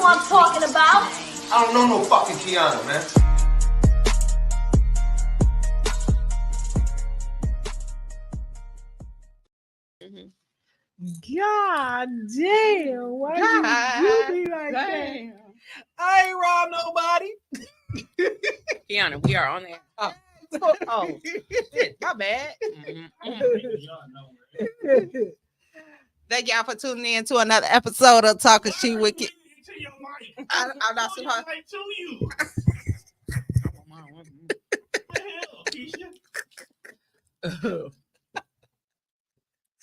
who I'm talking about. I don't know no fucking Kianna, man. God damn, why you be like that? I ain't robbed nobody. Kianna, we are on there. Oh shit, my bad. Thank y'all for tuning in to another episode of Talking Shit with Kianna. I'm not supposed to you.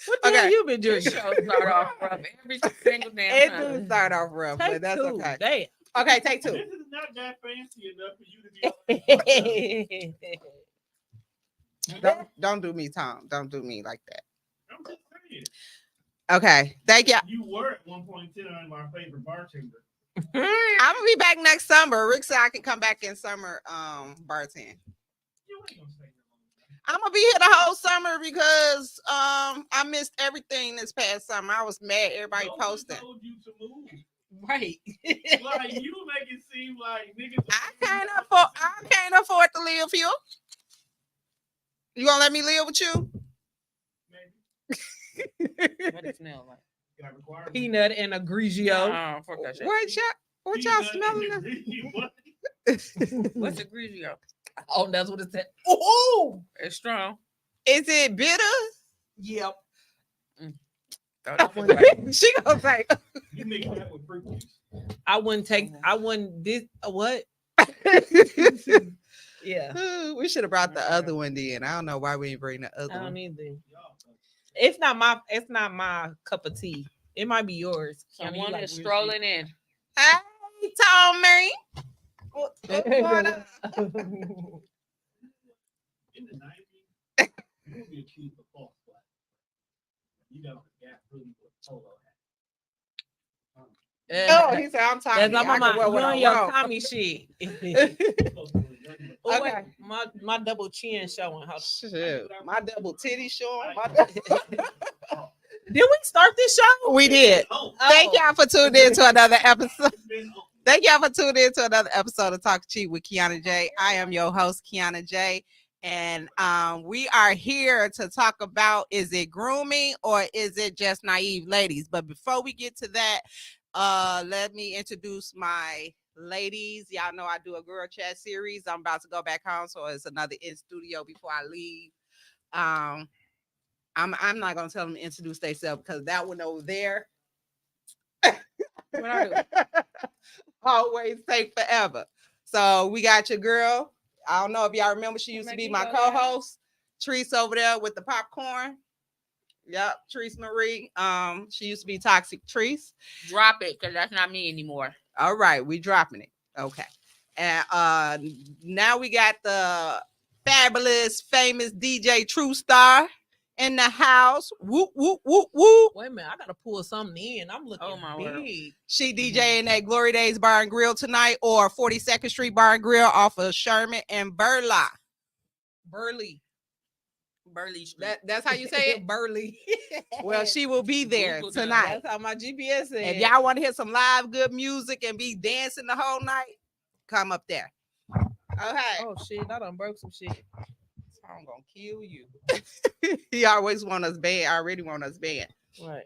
What the hell you been doing? This show start off rough every single damn It time. do start off rough, but that's okay. Damn. Okay, take two. This is not that fancy enough for you to be. Don't do me, Tom. Don't do me like that. I'm just saying. Okay, thank y'all. You were at one point in time my favorite bartender. I'm gonna be back next summer. Rick said I can come back in summer bartend. You ain't gonna say no. I'm gonna be here the whole summer because I missed everything this past summer. I was mad everybody No one posting. told you to move. Right. Like you make it seem like niggas. I can't afford to live here. You gonna let me live with you? What it smell like? Peanut and a Grigio. Oh, fuck that shit. What y'all smelling? What's a Grigio? Oh, that's what it said. Oh, It's strong. Is it bitter? yep. Throw that shit away. She gonna say. You mix that with fruit juice. I wouldn't this what? Yeah. We should have brought the other one then. I don't know why we didn't bring the other I don't one. either. It's not my cup of tea. It might be yours. Someone is strolling in. Hey, Tommy. In the 90s, you be accused of false flag. You know, Gap really was polo Oh, he said I'm Tommy. That's not I can wear you what I on your want. Tommy shit. hat. Oh, Okay. wait, my double chin showing. Shoot. My double titty showing. Did we start this show? We did. Oh, Thank y'all for tuning in to another episode. Thank y'all for tuning in to another episode of Talk Cheap with Kianna J. I am your host, Kianna J. And we are here to talk about, is it grooming or is it just naive ladies? But before we get to that, let me introduce my ladies. Y'all know I do a girl chat series. I'm about to go back home, so it's another in studio before I leave. I'm not gonna tell them to introduce themselves because that one over there What I do? always take forever. So we got your girl. I don't know if y'all remember, she used to be my co-host. Treese over there with the popcorn. Yep, Treese Marie. She used to be Toxic Treese. Drop it, because that's not me anymore. All right, we dropping it. Okay. And now we got the fabulous, famous DJ True Star in the house. Whoop, whoop, whoop, whoop. Wait a minute, I gotta pull something in. I'm looking Oh, my big. word. She DJing at Glory Days Bar and Grill tonight, or 42nd Street Bar and Grill off of Sherman and Burleigh. Burley. Burley Street. That's how you say it? Burley. Well, she will be there Google that. tonight. That's how my GPS said. If y'all want to hear some live good music and be dancing the whole night, come up there. Okay. Oh shit, I done broke some shit. I'm gonna kill you. He always want us banned. I already want us banned. Right.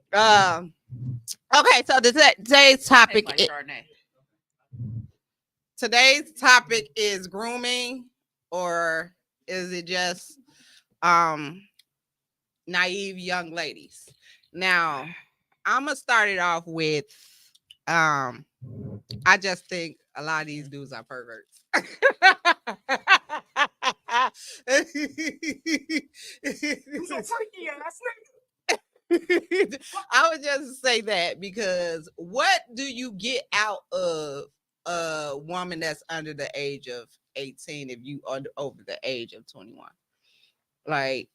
Okay, so today's topic Take my Chardonnay. today's topic is grooming, or is it just naive young ladies? Now, I'm gonna start it off with I just think a lot of these dudes are perverts. I would just say that because what do you get out of a woman that's under the age of 18 if you are over the age of 21? Like,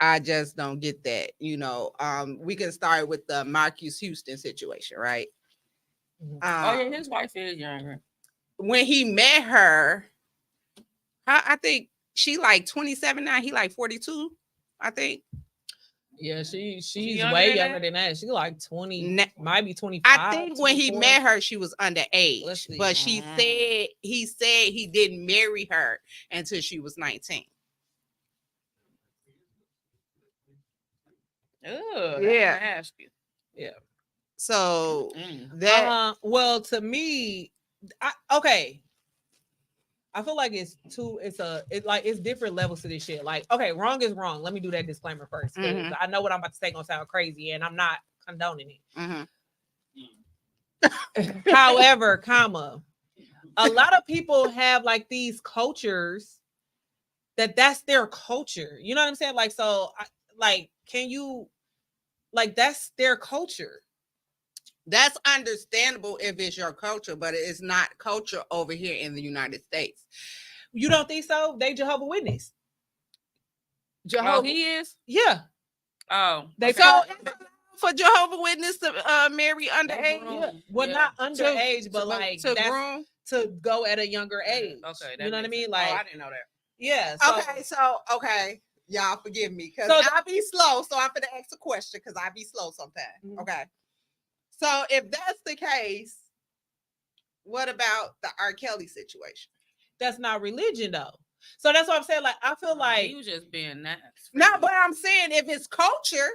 I just don't get that. You know, we can start with the Marcus Houston situation, right? Oh, yeah, his wife is younger. When he met her, I think she like 27 now. He like 42, I think. Yeah, she's younger way than younger that? than that. She's like 20, Ne- might be 25. I think when he 24. met her, she was Let's underage, see. but he said he didn't marry her until she was 19. Oh, Yeah. that's nasty. Yeah. So Mm. that Well, to me, okay. I feel like it's different levels to this shit. Like, okay, wrong is wrong. Let me do that disclaimer first, because Mhm. I know what I'm about to say gonna sound crazy, and I'm not condoning it. Mhm. However, a lot of people have like these cultures that's their culture. You know what I'm saying? Like, so, can you, like, that's their culture. That's understandable if it's your culture, but it's not culture over here in the United States. You don't think so? They Jehovah's Witness. Oh, he is? Yeah. Oh. They So for Jehovah's Witness to marry underage, yeah. Well, not underage, but like to that's groom. to go at a younger age. Okay, you know what I mean? Oh, Like, I didn't know that. yeah. Okay, y'all forgive me because So I be slow, so I'm gonna ask a question because I be slow sometimes. Mhm. Okay, so if that's the case, what about the R. Kelly situation? That's not religion though. So that's what I'm saying. Like, I feel like he was just being nice. No, but I'm saying if it's culture,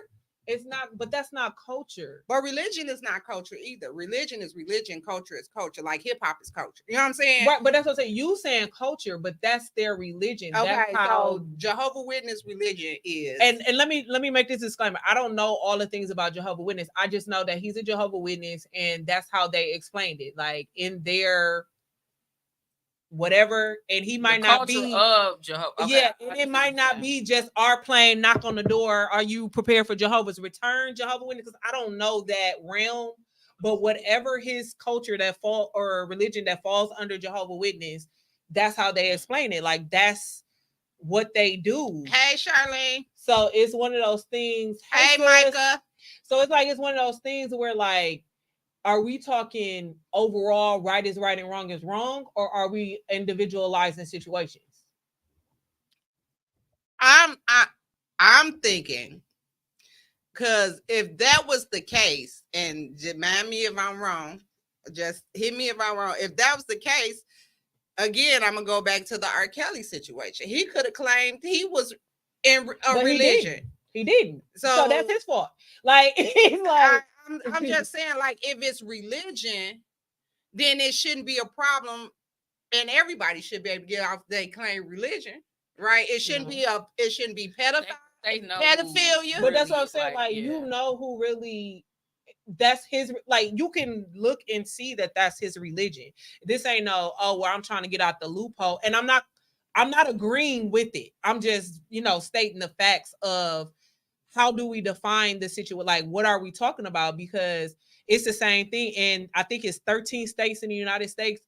it's not. But that's not culture. but religion is not culture either. Religion is religion. Culture is culture. Like hip hop is culture. You know what I'm saying? Right, but that's what I'm saying. You saying culture, but that's their religion. Okay, that's how so Jehovah's Witness religion is. And let me make this disclaimer. I don't know all the things about Jehovah's Witness. I just know that he's a Jehovah's Witness, and that's how they explained it. Like in their whatever, and he might not be of Jehovah. Okay, yeah, and it might not be just our plane knock on the door. Are you prepared for Jehovah's return, Jehovah's Witness? Because I don't know that realm, but whatever his culture that fall or religion that falls under Jehovah's Witness, that's how they explain it. Like that's what they do. Hey, Charlene. So it's one of those things. Hey, Micah. So it's one of those things where like, are we talking overall right is right and wrong is wrong, or are we individualizing situations? I'm thinking, because if that was the case, and remind me if I'm wrong, just hit me if I'm wrong. If that was the case, again, I'm gonna go back to the R. Kelly situation. He could have claimed he was in a religion. He didn't. So that's his fault. Like, he's like I'm just saying, like, if it's religion, then it shouldn't be a problem, and everybody should be able to get off they claim religion, right? It shouldn't be pedophilia. They know pedophilia. But that's what I'm saying. Like, you know who really that's his, like, you can look and see that that's his religion. This ain't no, oh, well, I'm trying to get out the loophole. And I'm not agreeing with it. I'm just, stating the facts of how do we define the situation? Like, what are we talking about? Because it's the same thing. And I think it's 13 states in the United States.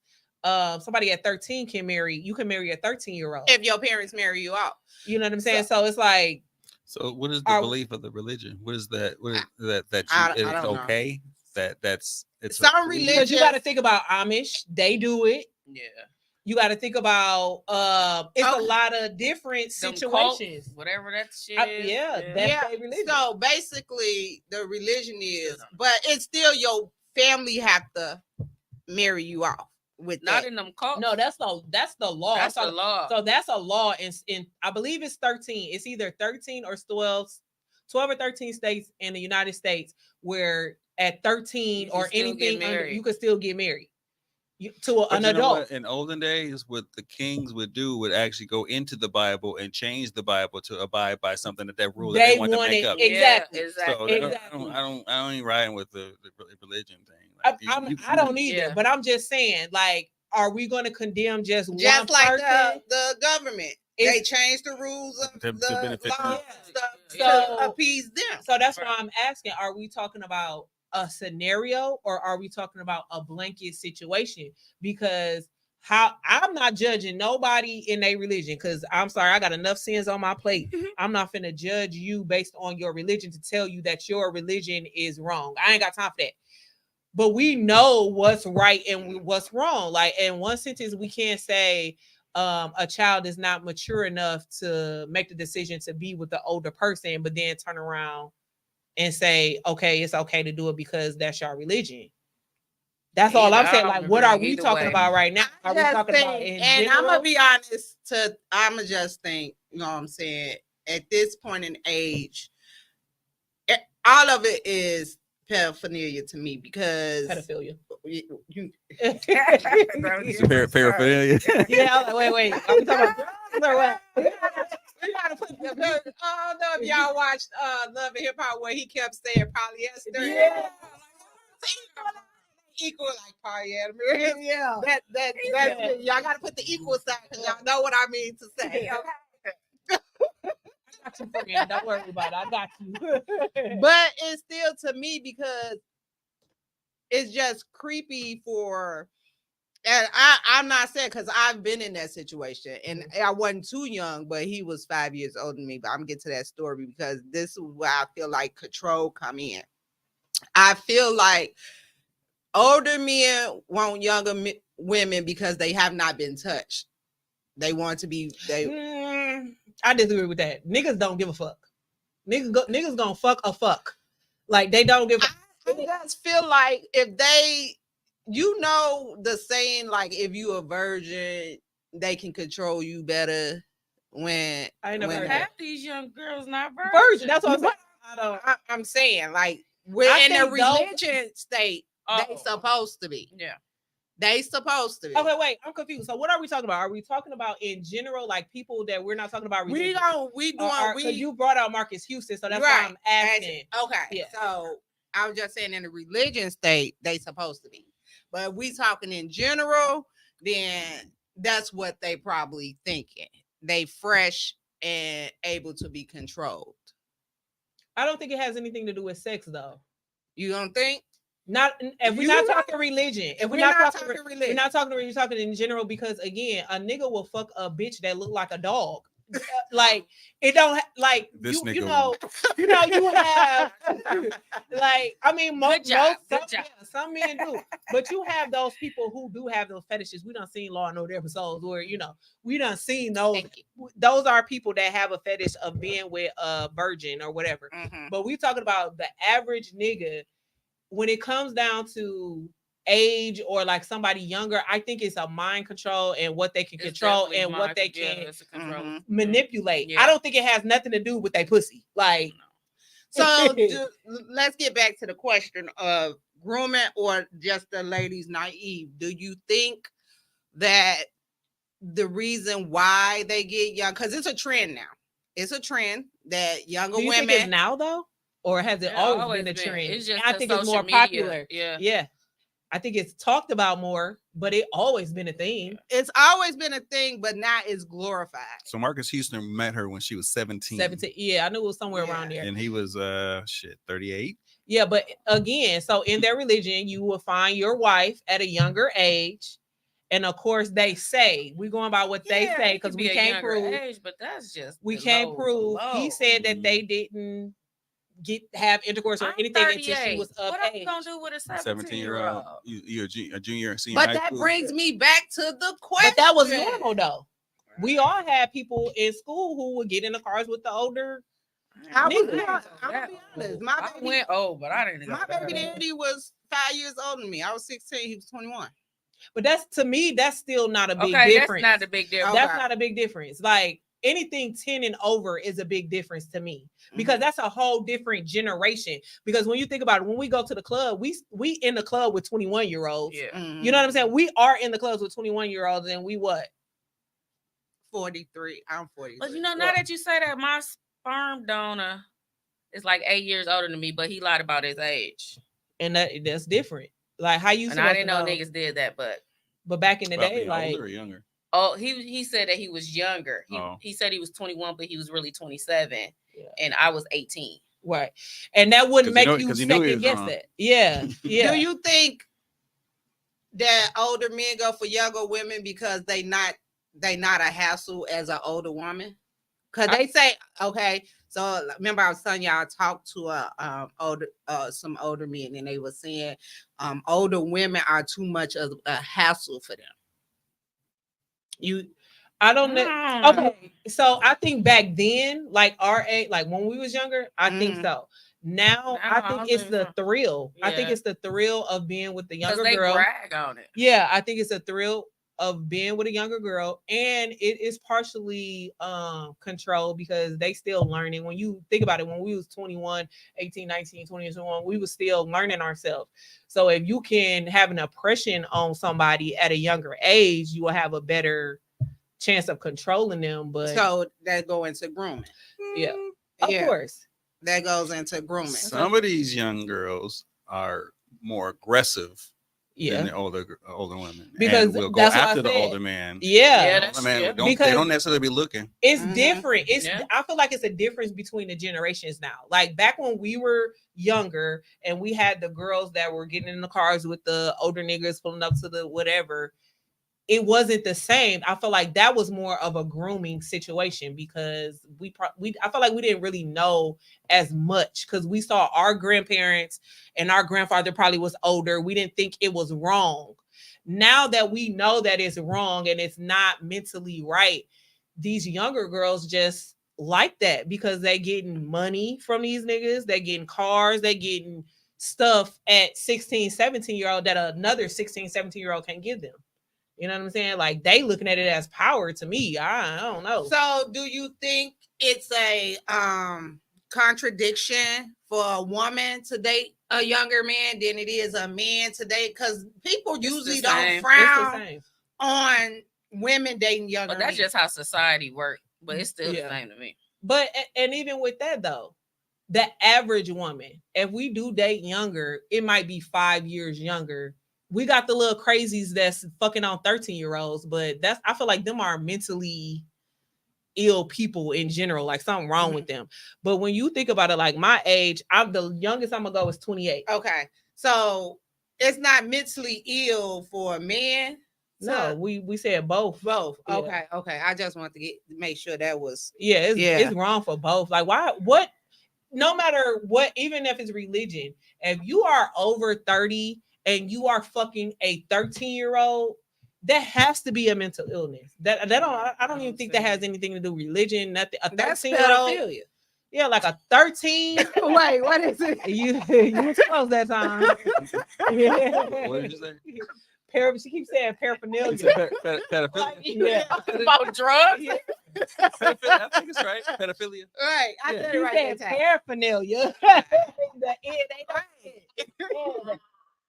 Somebody at 13 you can marry a 13-year-old. If your parents marry you out. You know what I'm saying? So it's like, so what is the belief of the religion? What is that? What is that it's okay? That's some religion. Because you got to think about Amish. They do it. Yeah. You got to think about it's a lot of different situations. Whatever that shit is. That's their religion. So basically the religion is, but it's still your family have to marry you off. With not that. In them cults. No, that's the law. That's the law. So that's a law in I believe it's 13. It's either 13 or 12 or 13 states in the United States where at 13 or anything under, you could still get married to an adult. In olden days, what the kings would actually go into the Bible and change the Bible to abide by something that rule that they wanted to make up. Exactly. So exactly. I don't even riding with the religion thing. Like, I don't either, but I'm just saying, like, are we going to condemn just one like person? the government? They changed the rules of the law stuff to appease them. So that's why I'm asking: are we talking about a scenario, or are we talking about a blanket situation? Because I'm not judging nobody in their religion, because I'm sorry, I got enough sins on my plate. I'm not finna judge you based on your religion to tell you that your religion is wrong. I ain't got time for that. But we know what's right and what's wrong. Like, in one sentence, we can't say, a child is not mature enough to make the decision to be with the older person, but then turn around and say, okay, it's okay to do it because that's your religion. That's all I'm saying. Like, what are we talking about right now? Are we talking about in and general? I'm gonna be honest, I'ma just think, you know what I'm saying, at this point in age, all of it is paraphernalia to me because pedophilia. Paraphernalia. Yeah, I'm like, wait. Are we talking about drugs or what? We gotta put the. I don't know if y'all watched Love and Hip Hop where he kept saying polyester. Yeah. Equal like polyester. Yeah. That's y'all gotta put the equal sign because y'all know what I mean to say. Okay. I got you, friend. Don't worry about it. I got you. But it's still to me because it's just creepy for. And I'm not saying because I've been in that situation and I wasn't too young, but he was 5 years older than me. But I'm gonna get to that story because this is where I feel like control come in. I feel like older men want younger women because they have not been touched. They want to be. I disagree with that. Niggas don't give a fuck. Niggas gonna fuck a fuck. Like they don't give. I just feel like if they. You know the saying, like, if you a virgin, they can control you better. When I never heard half these young girls not virgin. That's what I'm saying. I'm saying, like, we're in a religion state. They supposed to be. Yeah. They supposed to be. Okay, wait, I'm confused. So what are we talking about? Are we talking about in general, like people that we're not talking about religion? You brought out Marcus Houston, so that's why I'm asking. Okay. Yeah. So I was just saying in the religion state, they supposed to be. But if we talking in general, then that's what they probably thinking. They fresh and able to be controlled. I don't think it has anything to do with sex, though. You don't think? Not if we're not talking religion. If we're not talking religion, we're not talking religion. We're talking in general because again, a nigga will fuck a bitch that look like a dog. Like it don't like this you know you have like I mean some men do, but you have those people who do have those fetishes. We done seen Law and Order episodes where we done seen those are people that have a fetish of being with a virgin or whatever. But we talking about the average nigga when it comes down to age or like somebody younger. I think it's a mind control and what they can control and what they can manipulate. I don't think it has nothing to do with their pussy. Like, so let's get back to the question of grooming or just the ladies naive. Do you think that the reason why they get young, because it's a trend now, it's a trend that younger women think it's now though, or has it always been a trend? It's just I think it's more popular. Yeah. I think it's talked about more, but it always been a thing. It's always been a thing, but now it's glorified. So Marcus Houston met her when she was 17. 17. Yeah, I knew it was somewhere around there. And he was 38. Yeah, but again, so in their religion, you will find your wife at a younger age. And of course, they say we're going by what they say because we can't prove. Age, but that's just we can't prove. He said that they didn't have intercourse or anything until she was of what age. What gonna do with a 17-year-old? You're a junior, senior. But that brings me back to the question. But that was normal though. We all had people in school who would get in the cars with the older. I'm gonna be honest. My baby went old, but I didn't. My baby daddy was 5 years older than me. I was 16. He was 21. But that's to me, that's still not a big difference. That's not a big difference. That's not a big difference. Like anything 10 and over is a big difference to me because that's a whole different generation. Because when you think about it, when we go to the club, we in the club with 21-year-olds. Yeah. You know what I'm saying? We are in the clubs with 21-year-olds, and we what? 43. I'm 43. But now that you say that, my sperm donor is like 8 years older than me, but he lied about his age, and that's different. Like how you? And I didn't know niggas did that, but back in the day, like older or younger. Oh, he said that he was younger. He said he was 21, but he was really 27, and I was 18. Right, and that wouldn't make you second guess that. Yeah, yeah. Do you think that older men go for younger women because they not a hassle as an older woman? Because they say, okay, so remember I was telling y'all I talked to some older men and they were saying older women are too much of a hassle for them. I don't know. Okay, so I think back then, like our age, like when we was younger, I think so. Now I think it's the thrill. I think it's the thrill of being with the younger girl. Brag on it. Yeah, I think it's a thrill of being with a younger girl, and it is partially controlled because they still learning. When you think about it, when we was 21, 18, 19, 20, 21, we was still learning ourselves. So if you can have an oppression on somebody at a younger age, you will have a better chance of controlling them. But so that go into grooming. Yeah, of course. That goes into grooming. Some of these young girls are more aggressive than the older women, because and will go after the older man. Yeah, they don't necessarily be looking. It's different. I feel like it's a difference between the generations now. Like back when we were younger and we had the girls that were getting in the cars with the older niggas pulling up to the whatever. It wasn't the same. I feel like that was more of a grooming situation because I feel like we didn't really know as much because we saw our grandparents and our grandfather probably was older. We didn't think it was wrong. Now that we know that it's wrong and it's not mentally right, these younger girls just like that because they getting money from these niggas. They getting cars. They getting stuff at 16, 17-year-old that another 16, 17-year-old can't give them. You know what I'm saying? Like they looking at it as power to me. I don't know. So do you think it's a contradiction for a woman to date a younger man than it is a man to date? Because people usually don't frown on women dating younger. But that's just how society works. But it's still the same to me. But and even with that though, the average woman, if we do date younger, it might be 5 years younger. We got the little crazies that's fucking on 13-year-olds, but I feel like them are mentally ill people in general, like something wrong with them. But when you think about it, like my age, the youngest I'm gonna go is 28. Okay. So it's not mentally ill for a man. No, we said both. Both. Yeah. Okay. I just want to make sure that was it's wrong for both. Like why no matter what, even if it's religion, if you are over 30 and you are fucking a 13-year-old, that has to be a mental illness. I don't even think that has anything to do with religion. Nothing. A 13-year-old. Yeah, like a 13. Wait, what is it? You was close that time. Yeah. What did you say? She keeps saying paraphernalia. Pedophilia. About drugs. Yeah. I think it's right. Pedophilia. Right. I said it You right. said paraphernalia. The end ain't right.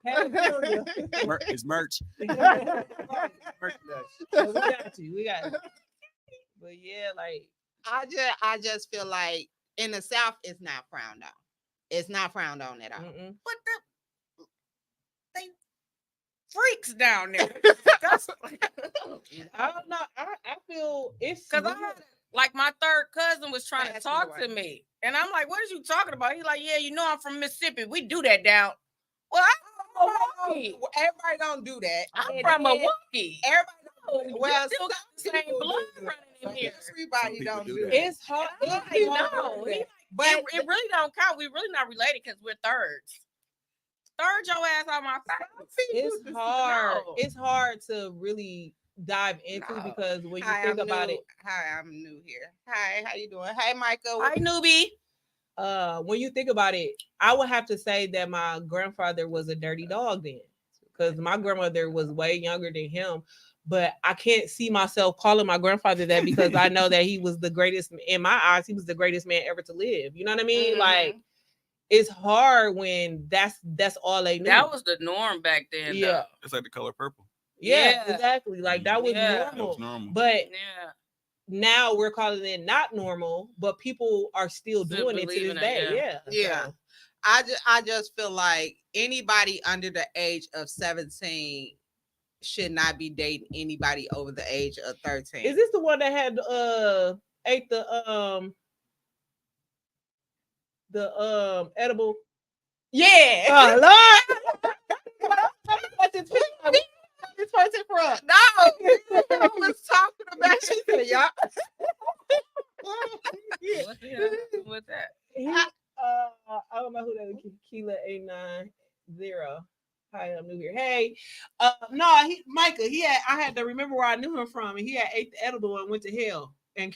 It's merch. We got you. But yeah, like I just feel like in the South it's not frowned on. It's not frowned on at all. But they freaks down there. That's I don't know. I feel it's because like my third cousin was trying to talk to me, and I'm like, "What are you talking about?" He's like, "Yeah, you know I'm from Mississippi. We do that down." Well, I'm from Milwaukee. Everybody don't do that. I'm from Milwaukee. Everybody don't. Well, still got the same blood running in here. Everybody don't do that. It's hard. But it really don't count. We're really not related because we're thirds. Third your ass on my face. It's hard. It's hard to really dive into because when you think about it. Hi, I'm new here. Hi, how you doing? Hey, Michael. Hi, newbie. When you think about it, I would have to say that my grandfather was a dirty dog then, because my grandmother was way younger than him. But I can't see myself calling my grandfather that because I know that he was the greatest in my eyes. He was the greatest man ever to live. You know what I mean? Like it's hard when that's all they knew. That was the norm back then. Yeah, though. It's like the color purple. Yeah, exactly. Like that was normal. But now we're calling it not normal, but people are still doing it to this day. Yeah. I just feel like anybody under the age of 17 should not be dating anybody over the age of 13. Is this the one that had ate the edible? Yeah. Oh Lord. This person from no, I was talking about she said y'all. What's that? I don't know who that is. Keela 890. Hi, I'm new here. Hey, no, Micah. I had to remember where I knew him from, and he had ate the edible and went to hell. And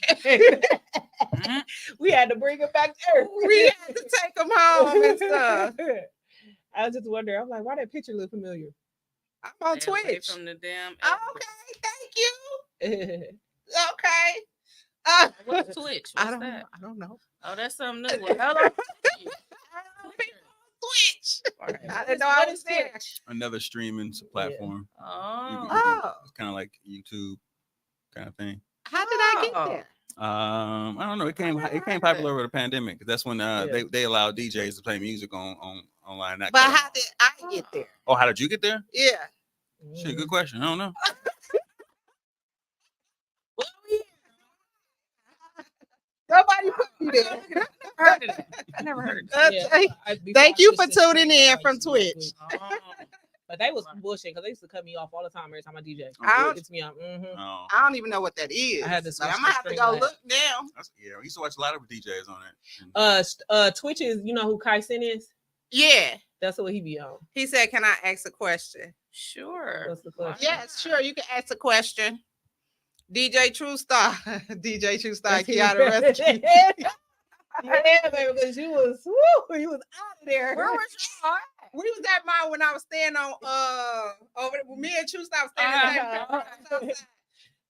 we had to bring him back there. We had to take him home and stuff. I was just wondering. I'm like, why that picture look familiar? I'm on Stay away Twitch. from the damn. Okay, thank you. Okay. What's Twitch? What's I that? don't know. Oh, that's something new. Well, hello. Twitch. Right. I didn't know I was there. Another streaming platform. Oh. It's kind of like YouTube kind of thing. How did I get there? I don't know. It came popular over the pandemic. That's when they allowed DJs to play music on online. But how did I get there? Oh, how did you get there? Yeah. Shit, good question. I don't know. Nobody put me there. I never heard of that. Yeah, Thank you for tuning in from Twitch. But they was bullshit because they used to cut me off all the time every time I DJ. I It gets me off. Oh. I don't even know what that is. I had to but I'm switch gonna to have to string go lab. look now. Yeah, we used to watch a lot of DJs on it. Twitch is, you know who Kai Sin is? Yeah. That's what he be on. He said, "Can I ask a question?" Sure. What's the question? Yes, sure. You can ask a question. DJ True Star, DJ True Star, Rescue. Kianna Rescue. Yeah, baby, because you was out of there. Where was you? We was at mine when I was staying on over me and True Star was staying outside.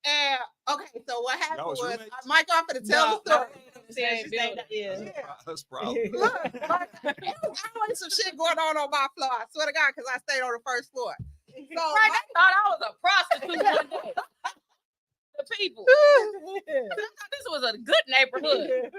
And okay, so what happened Y'all was was roommates? Mike offered to tell the story. Yeah. That's problem. Look, there was always some shit going on my floor. I swear to God, because I stayed on the first floor. So Right, they thought I was a prostitute one day. The people. They thought this was a good neighborhood.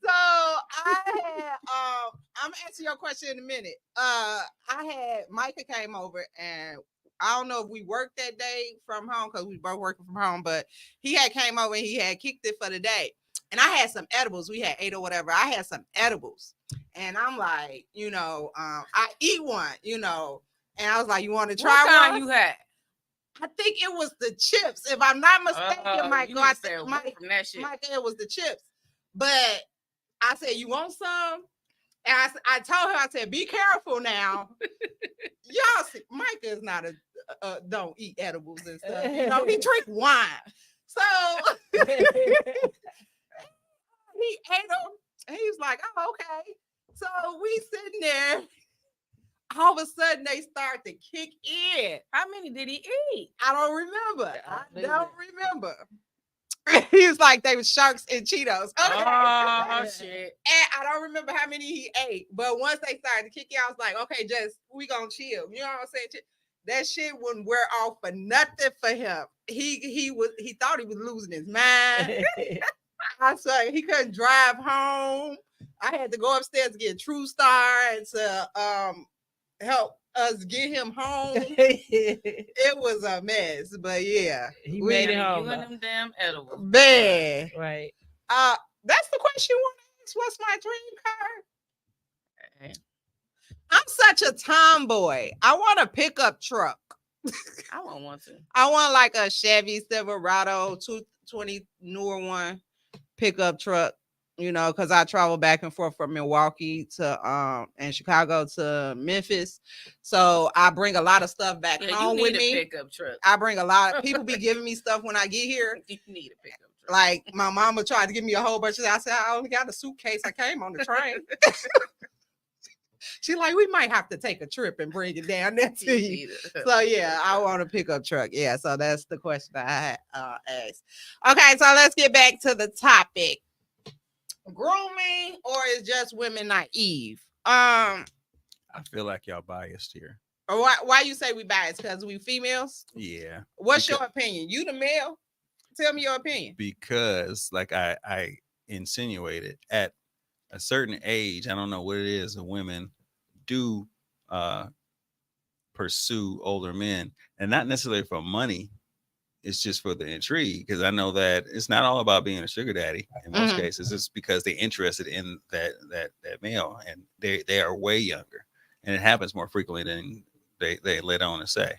So I had I'm gonna answer your question in a minute. I had Micah came over and I don't know if we worked that day from home because we both working from home, but he had came over and he had kicked it for the day. And I had some edibles. We had 8 or whatever. I had some edibles. And I'm like, I eat one, and I was like, you want to try What kind one? you had? I think it was the chips. If I'm not mistaken, Michael, I think from that shit. Michael, it was the chips. But I said, you want some? And I told her, I said, be careful now. Y'all see, Micah is not don't eat edibles and stuff. He drink wine. So he ate them. And he was like, oh, okay. So we sitting there. All of a sudden, they start to kick in. How many did he eat? I don't remember. I don't remember. He was like, they were sharks and Cheetos. Okay. Oh, shit. And I don't remember how many he ate. But once they started to kick in, I was like, okay, we gonna chill. You know what I'm saying? That shit wouldn't wear off for nothing for him. He thought he was losing his mind. I swear he couldn't drive home. I had to go upstairs to get True Star to help us get him home. It was a mess, but yeah, he made it home. You and them damn edibles. Man, Right. That's the question you want to ask. What's my dream car? Okay. I'm such a tomboy. I want a pickup truck. I won't want to. I want like a Chevy Silverado 220 newer one pickup truck. Because I travel back and forth from Milwaukee to and Chicago to Memphis. So I bring a lot of stuff back home with me. Pickup truck. I bring a lot of people be giving me stuff when I get here. You need a pickup truck. Like my mama tried to give me a whole bunch of that. I said, I only got a suitcase. I came on the train. She like, we might have to take a trip and bring it down there to you. So yeah, I want a pickup truck. Yeah, so that's the question I had asked. Okay, so let's get back to the topic. Grooming, or is just women naive? I feel like y'all biased here. Or why you say we biased? Because we females? Yeah. What's your opinion? You the male? Tell me your opinion. Because like I insinuated, at a certain age, I don't know what it is, women do pursue older men, and not necessarily for money. It's just for the intrigue, because I know that it's not all about being a sugar daddy in most cases. It's because they're interested in that male, and they are way younger, and it happens more frequently than they let on to say.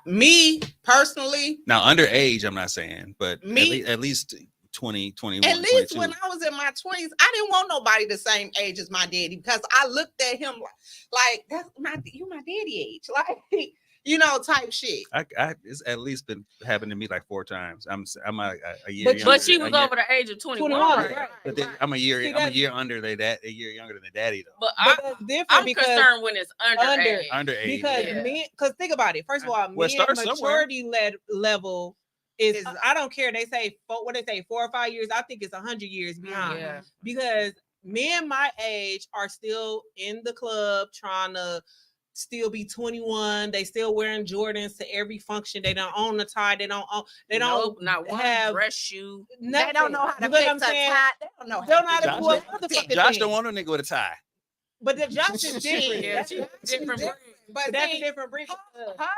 Me personally, now underage, I'm not saying, but Me? at least 20, 21, At least 22. when I was in my 20s, I didn't want nobody the same age as my daddy because I looked at him like that's you my daddy age, like type shit. It's at least been happened to me like 4 times. I'm a year But younger. But she was over the age of 21. 21, Right? right. But then I'm a See, year that's- under they dad, a year younger than the daddy though. But But that's different I'm because concerned when it's underage. Underage. because Yeah. men, because think about it. First of all, Well, men start somewhere. maturity level is Is- I don't care. They say 4 or 5 years. I think it's 100 years behind Yeah. because men my age are still in the club trying to still be 21. They still wearing Jordans to every function. They don't own a tie. They don't own. They Nope, don't not one have dress shoe. nothing. They don't know how to You get what fix I'm a saying? tie. They don't know Don't know how how to to do do a nothing. motherfucking Josh thing. don't want a nigga with a tie. But the Josh is different. Yeah, That's, she that's different. But a see, different breed. I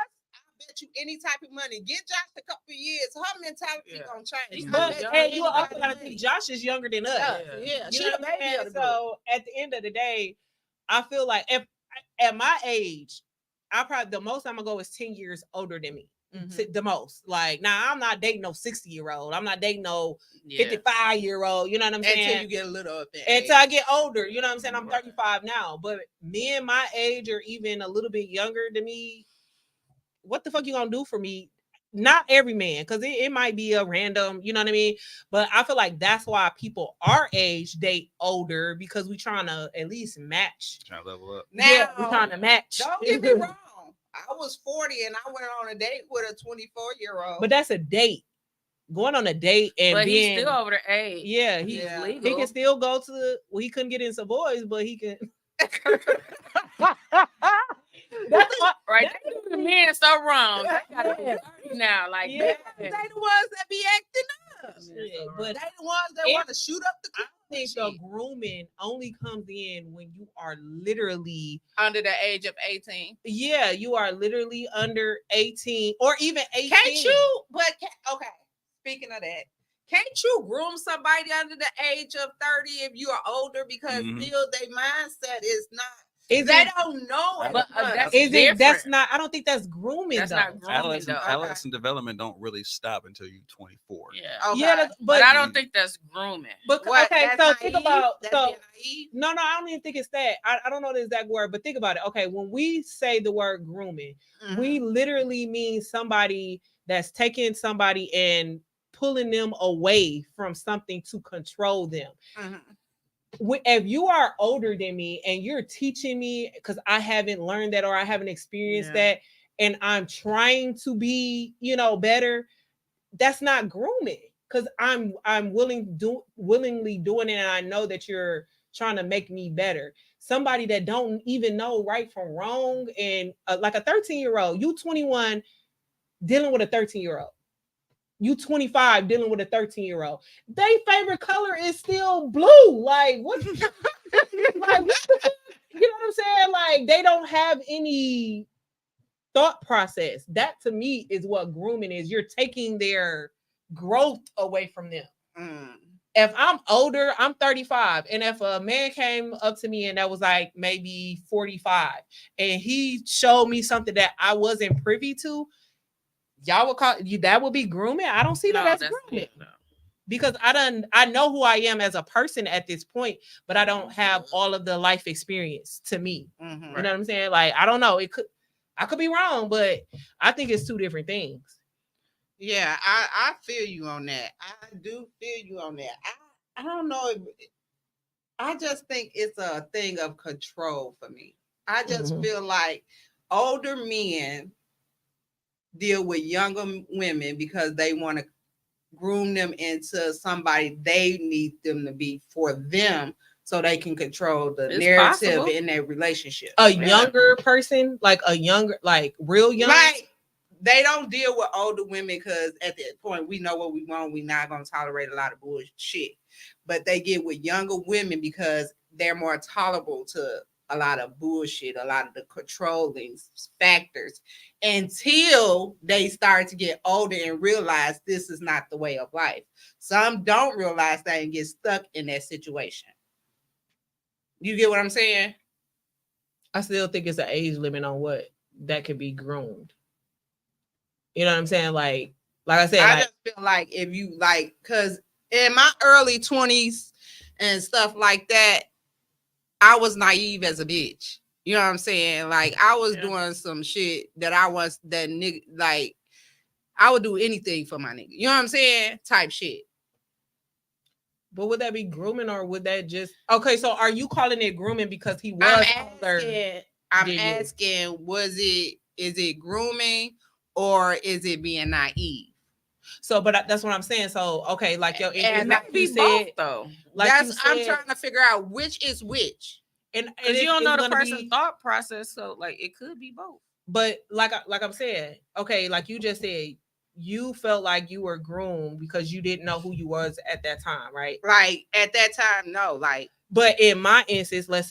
bet you any type of money. Get Josh a couple years, her mentality Yeah. gonna change. She's I But bet young. hey, you anybody also gotta money. think Josh is younger than us. Yeah, You she know a what I'm baby saying? of the group. So at the end of the day, I feel like if at my age, I probably the most I'm gonna go is 10 years older than me. The most. Like now I'm not dating no 60-year-old. I'm not dating no Yeah. 55-year-old. You know what I'm saying? Until you get a little up there. Until I get older, you know what I'm saying? I'm Right. 35 now, but men my age or even a little bit younger than me, what the fuck you gonna do for me? Not every man, because it might be a random, you know what I mean? But I feel like that's why people our age date older because we trying to at least match. Trying to level up. Yeah, we trying to match. Don't get me wrong. I was 40 and I went on a date with a 24-year-old. But that's a date. Going on a date and But being he's still over the age. yeah, He's Yeah. legal. he can still go to well, he couldn't get in some boys, but he can. That's what Right, they do the men so wrong. They gotta be 30 now, like Yeah. they the ones that be acting up. Yeah, But but they the ones that It- want to shoot up the I club. think the grooming only comes in when you are literally Under the age of 18. yeah, you are literally under 18 or even 18. Can't you? But okay. Speaking of that, can't you groom somebody under the age of 30 if you are older because Mhm. still their mindset is not. Is They it, don't know. as But, much. that's is it that's different. not I don't think that's grooming That's though. not grooming Adolescent, though. adolescent development don't really stop until you're 24. Yeah. Okay. Yeah, But but I don't think that's grooming. but What, okay, that's so naive? think about That's so being naive? no, I don't even think it's that. I don't know the exact word, but think about it. Okay, when we say the word grooming, we literally mean somebody that's taking somebody and pulling them away from something to control them. Mhm. If you are older than me and you're teaching me because I haven't learned that or I haven't experienced Yeah. that, and I'm trying to be, better, that's not grooming because I'm willingly doing it, and I know that you're trying to make me better. Somebody that don't even know right from wrong, and like a 13-year-old, you 21 dealing with a 13-year-old. You 25 dealing with a 13-year-old. Their favorite color is still blue. Like what? Like what the fuck? You know what I'm saying? Like they don't have any thought process. That to me is what grooming is. You're taking their growth away from them. Mm. If I'm older, I'm 35, and if a man came up to me and that was like maybe 45, and he showed me something that I wasn't privy to, y'all would call you that would be grooming. I don't see that No, as that's grooming no. because I know who I am as a person at this point, but I don't have all of the life experience to me. Mhm. You know what I'm saying? Like I don't know. I could be wrong, but I think it's two different things. Yeah, I feel you on that. I do feel you on that. I don't know if I just think it's a thing of control for me. I just Mhm. feel like older men deal with younger women because they want to groom them into somebody they need them to be for them so they can control the It's narrative possible. in their relationship. A Yeah. younger person, like a younger, like real young. Like they don't deal with older women because at that point we know what we want. We're not gonna tolerate a lot of bullshit. But they get with younger women because they're more tolerable to a lot of bullshit, a lot of the controlling factors until they start to get older and realize this is not the way of life. Some don't realize that and get stuck in that situation. You get what I'm saying? I still think it's an age limit on what that could be groomed. You know what I'm saying? Like I said, I like, just feel like if you like, because in my early 20s and stuff like that, I was naive as a bitch. You know what I'm saying? Like I was doing some shit that I was that nigga like I would do anything for my nigga. You know what I'm saying? Type shit. But would that be grooming or would that just okay? So are you calling it grooming because he was I'm asking, is it grooming or is it being naive? So, but that's what I'm saying. So, okay, like your and like you said though. Like I'm trying to figure out which is which. And you don't know the person's thought process, so like it could be both. But like I'm saying, okay, like you just said, you felt like you were groomed because you didn't know who you was at that time, right? Like at that time, no. Like, but in my instance, let's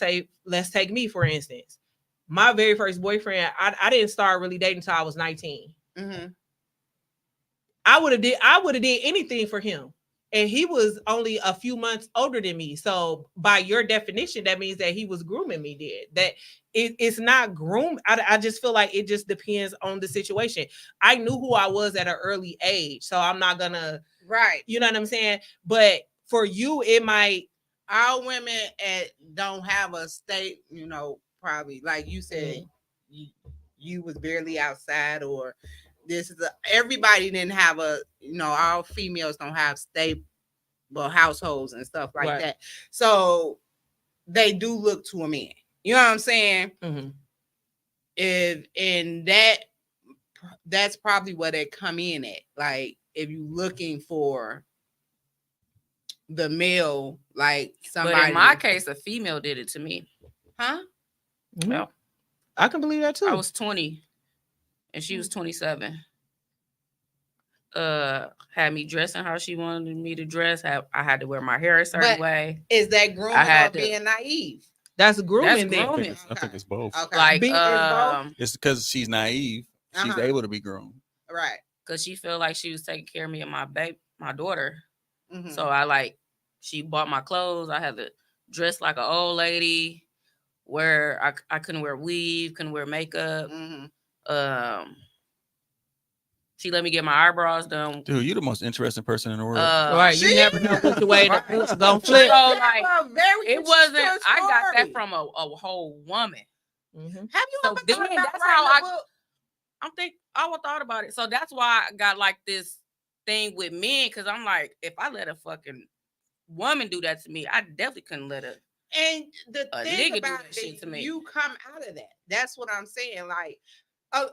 take me for instance. My very first boyfriend, I didn't start really dating until I was 19. Mm-hmm. I would have did anything for him. And he was only a few months older than me. So by your definition, that means that he was grooming me. That it's not groom. I just feel like it just depends on the situation. I knew who I was at an early age. So I'm not gonna you know what I'm saying? But for you, it might all women don't have a state, you know, probably like you said, you was barely outside or this is everybody didn't have a, you know, all females don't have stable households and stuff like that. So they do look to a man. You know what I'm saying? Mm-hmm. And that's probably where they come in at. Like if you're looking for the male, like somebody. But in my case, a female did it to me. Huh? Mm-hmm. Yeah. I can believe that too. I was 20 and she was 27. Had me dressing how she wanted me to dress. I had to wear my hair a certain way. Is that grooming or being naive? That's grooming. That's grooming. I think it's both. Okay. Like it's because she's naive. She's able to be groomed. Right. Because she felt like she was taking care of me and my daughter. Mm-hmm. So she bought my clothes. I had to dress like an old lady. Where I couldn't wear weave, couldn't wear makeup. Mm-hmm. She let me get my eyebrows done. Dude, you're the most interesting person in the world. Right, you never know which way it's gonna flip. So like, it wasn't. I got that from a whole woman. Mm-hmm. Have you ever thought about that's how I thought about it. So that's why I got like this thing with men, because I'm like, if I let a fucking woman do that to me, I definitely couldn't let her. And the thing about it, you come out of that. That's what I'm saying. Like,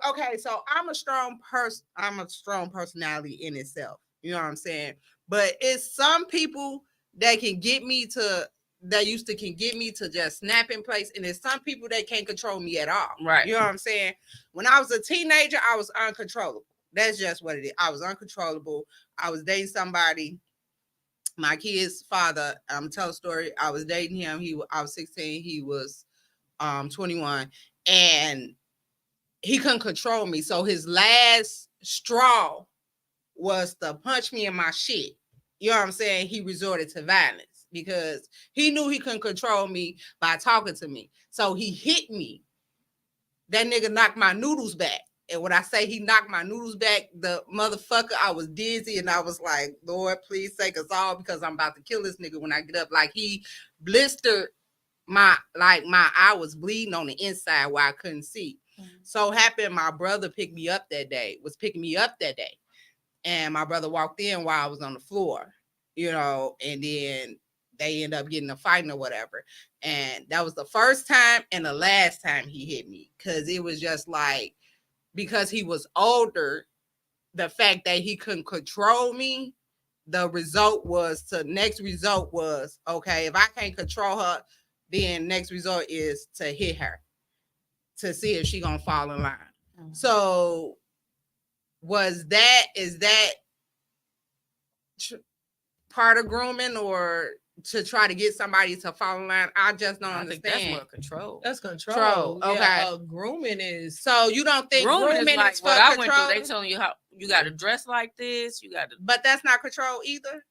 okay, so I'm a strong person. I'm a strong personality in itself. You know what I'm saying? But it's some people that can get me to just snap in place, and there's some people that can't control me at all. Right. You know what I'm saying? When I was a teenager, I was uncontrollable. That's just what it is. I was uncontrollable. I was dating somebody. My kid's father, I'm tell a story. I was dating him. I was 16. He was 21, and he couldn't control me. So his last straw was to punch me in my shit. You know what I'm saying? He resorted to violence because he knew he couldn't control me by talking to me. So he hit me. That nigga knocked my noodles back. And when I say he knocked my noodles back, the motherfucker, I was dizzy and I was like, Lord, please take us all because I'm about to kill this nigga when I get up. Like he blistered my eye was bleeding on the inside where I couldn't see. Mm-hmm. So happened my brother was picking me up that day. And my brother walked in while I was on the floor, you know, and then they end up getting a fight or whatever. And that was the first time and the last time he hit me. Cause it was just like, because he was older, the fact that he couldn't control me, the next result was, okay, if I can't control her, then next result is to hit her to see if she gonna fall in line. Mm-hmm. So is that part of grooming or to try to get somebody to fall in line? I just don't understand. Think that's more control. That's control. Okay. Yeah, grooming is. So you don't think grooming is like for what I control? went through? They telling you how you got to dress like this. You got to. But that's not control either.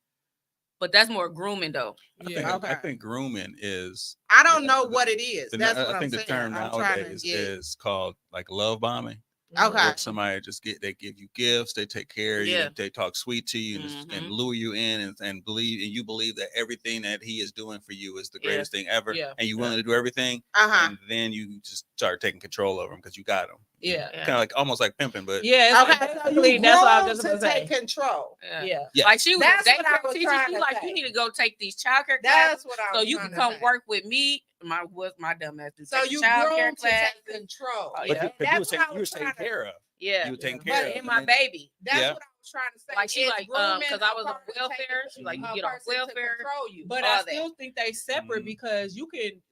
But that's more grooming though. I think grooming is. I don't know what it is. That's what I think I'm the saying. term nowadays is called like love bombing. Okay. If somebody they give you gifts, they take care of you, Yeah. they talk sweet to you, and lure you in, and you believe that everything that he is doing for you is the greatest thing ever, Yeah. and you willing to do everything, and then you just start taking control over him because you got him. Yeah. Kind of like almost like pimping, but Yeah. Okay. So you That's what I was groomed just to gonna say. take control. Yeah. Yes. Like she was That's what I daycare was teacher. trying She to like, say. you need to go take these childcare That's classes what I so was you trying can to come say. work with me. My dumb ass. So take you childcare groomed to classes. take control. Oh, but, yeah. but you was That's what I taking was trying to. care of. Yeah. You were taking But care of. And my baby. That's Yeah. what I was trying to say. Like she Is like grooming because I a was on person welfare. taking- She like you a get on person to welfare. control you. But all I that. still think they separate Mhm. because you can.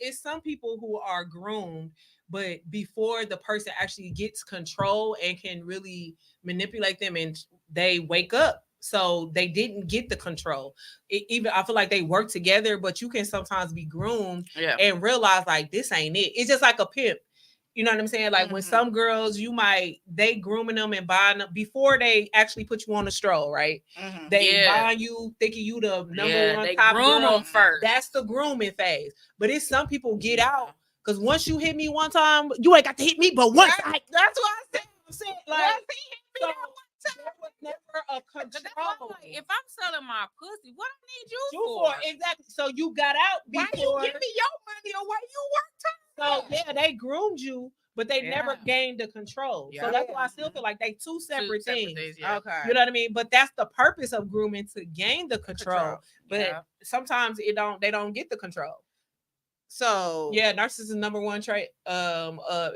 It's some people who are groomed, but before the person actually gets control and can really manipulate them, and they wake up. So they didn't get the control. Even I feel like they work together, but you can sometimes be groomed Yeah. and realize like this ain't it. It's just like a pimp. You know what I'm saying? Like when Mhm. some girls, they grooming them and buying them before they actually put you on a stroll, right? Mhm. They Yeah. buying you, thinking you the number Yeah, one they top groom girl. them first. That's the grooming phase. But it's some people get out because once you hit me one time, you ain't got to hit me but once. That's what I said. I'm saying, Like, like, he hit me so that one time. there was never a But that's why I'm control. like, if I'm selling my pussy, what I need you You for? exactly. So you got out Why before. you give me your money or why you So yeah, they groomed you, but they never Yeah. gained the control. Yeah. So that's why I still feel like they two Two separate things. yeah. Okay. You know what I mean? But that's the purpose of grooming, to gain the control. But Yeah. sometimes they don't get the control. So Yeah, narcissism number one trait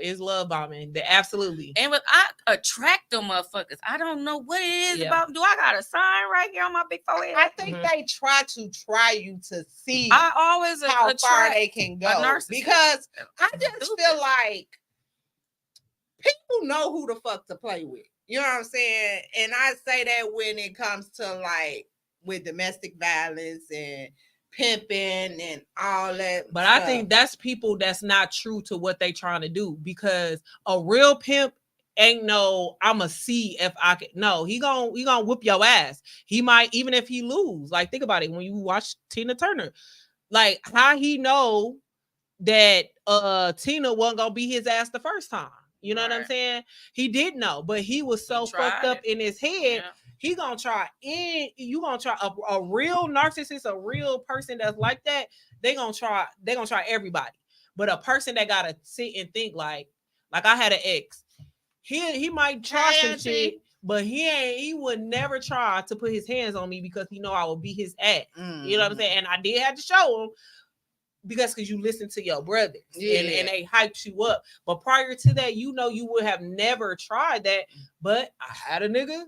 is love bombing. Absolutely. And but I attract them motherfuckers. I don't know what it is Yeah. about. Do I got a sign right here on my big forehead? I think Mhm. they try you to see I always how far attract they can go. narcissist. Because I just Stupid. feel like people know who the fuck to play with. You know what I'm saying? And I say that when it comes to like with domestic violence and pimping and all that. But stuff. I think that's people that's not true to what they trying to do, because a real pimp ain't no I'ma see if I can. No, he gonna whip your ass. He might, even if he lose. Like think about it when you watch Tina Turner. Like how he know that Tina wasn't gonna beat his ass the first time. You know what I'm Right. saying? He did know, but he was so tried fucked up it. in his head. Yeah. He gonna try you gonna try a real narcissist, a real person that's like that. They gonna try everybody. But a person that gotta sit and think like I had an ex. He might try Hey, some Auntie. shit, but he would never try to put his hands on me because he know I would beat his ass. You know what I'm saying? And I did have to show him because you listen to your brothers and they hyped you up. But prior to that, you would have never tried that. But I had a nigga.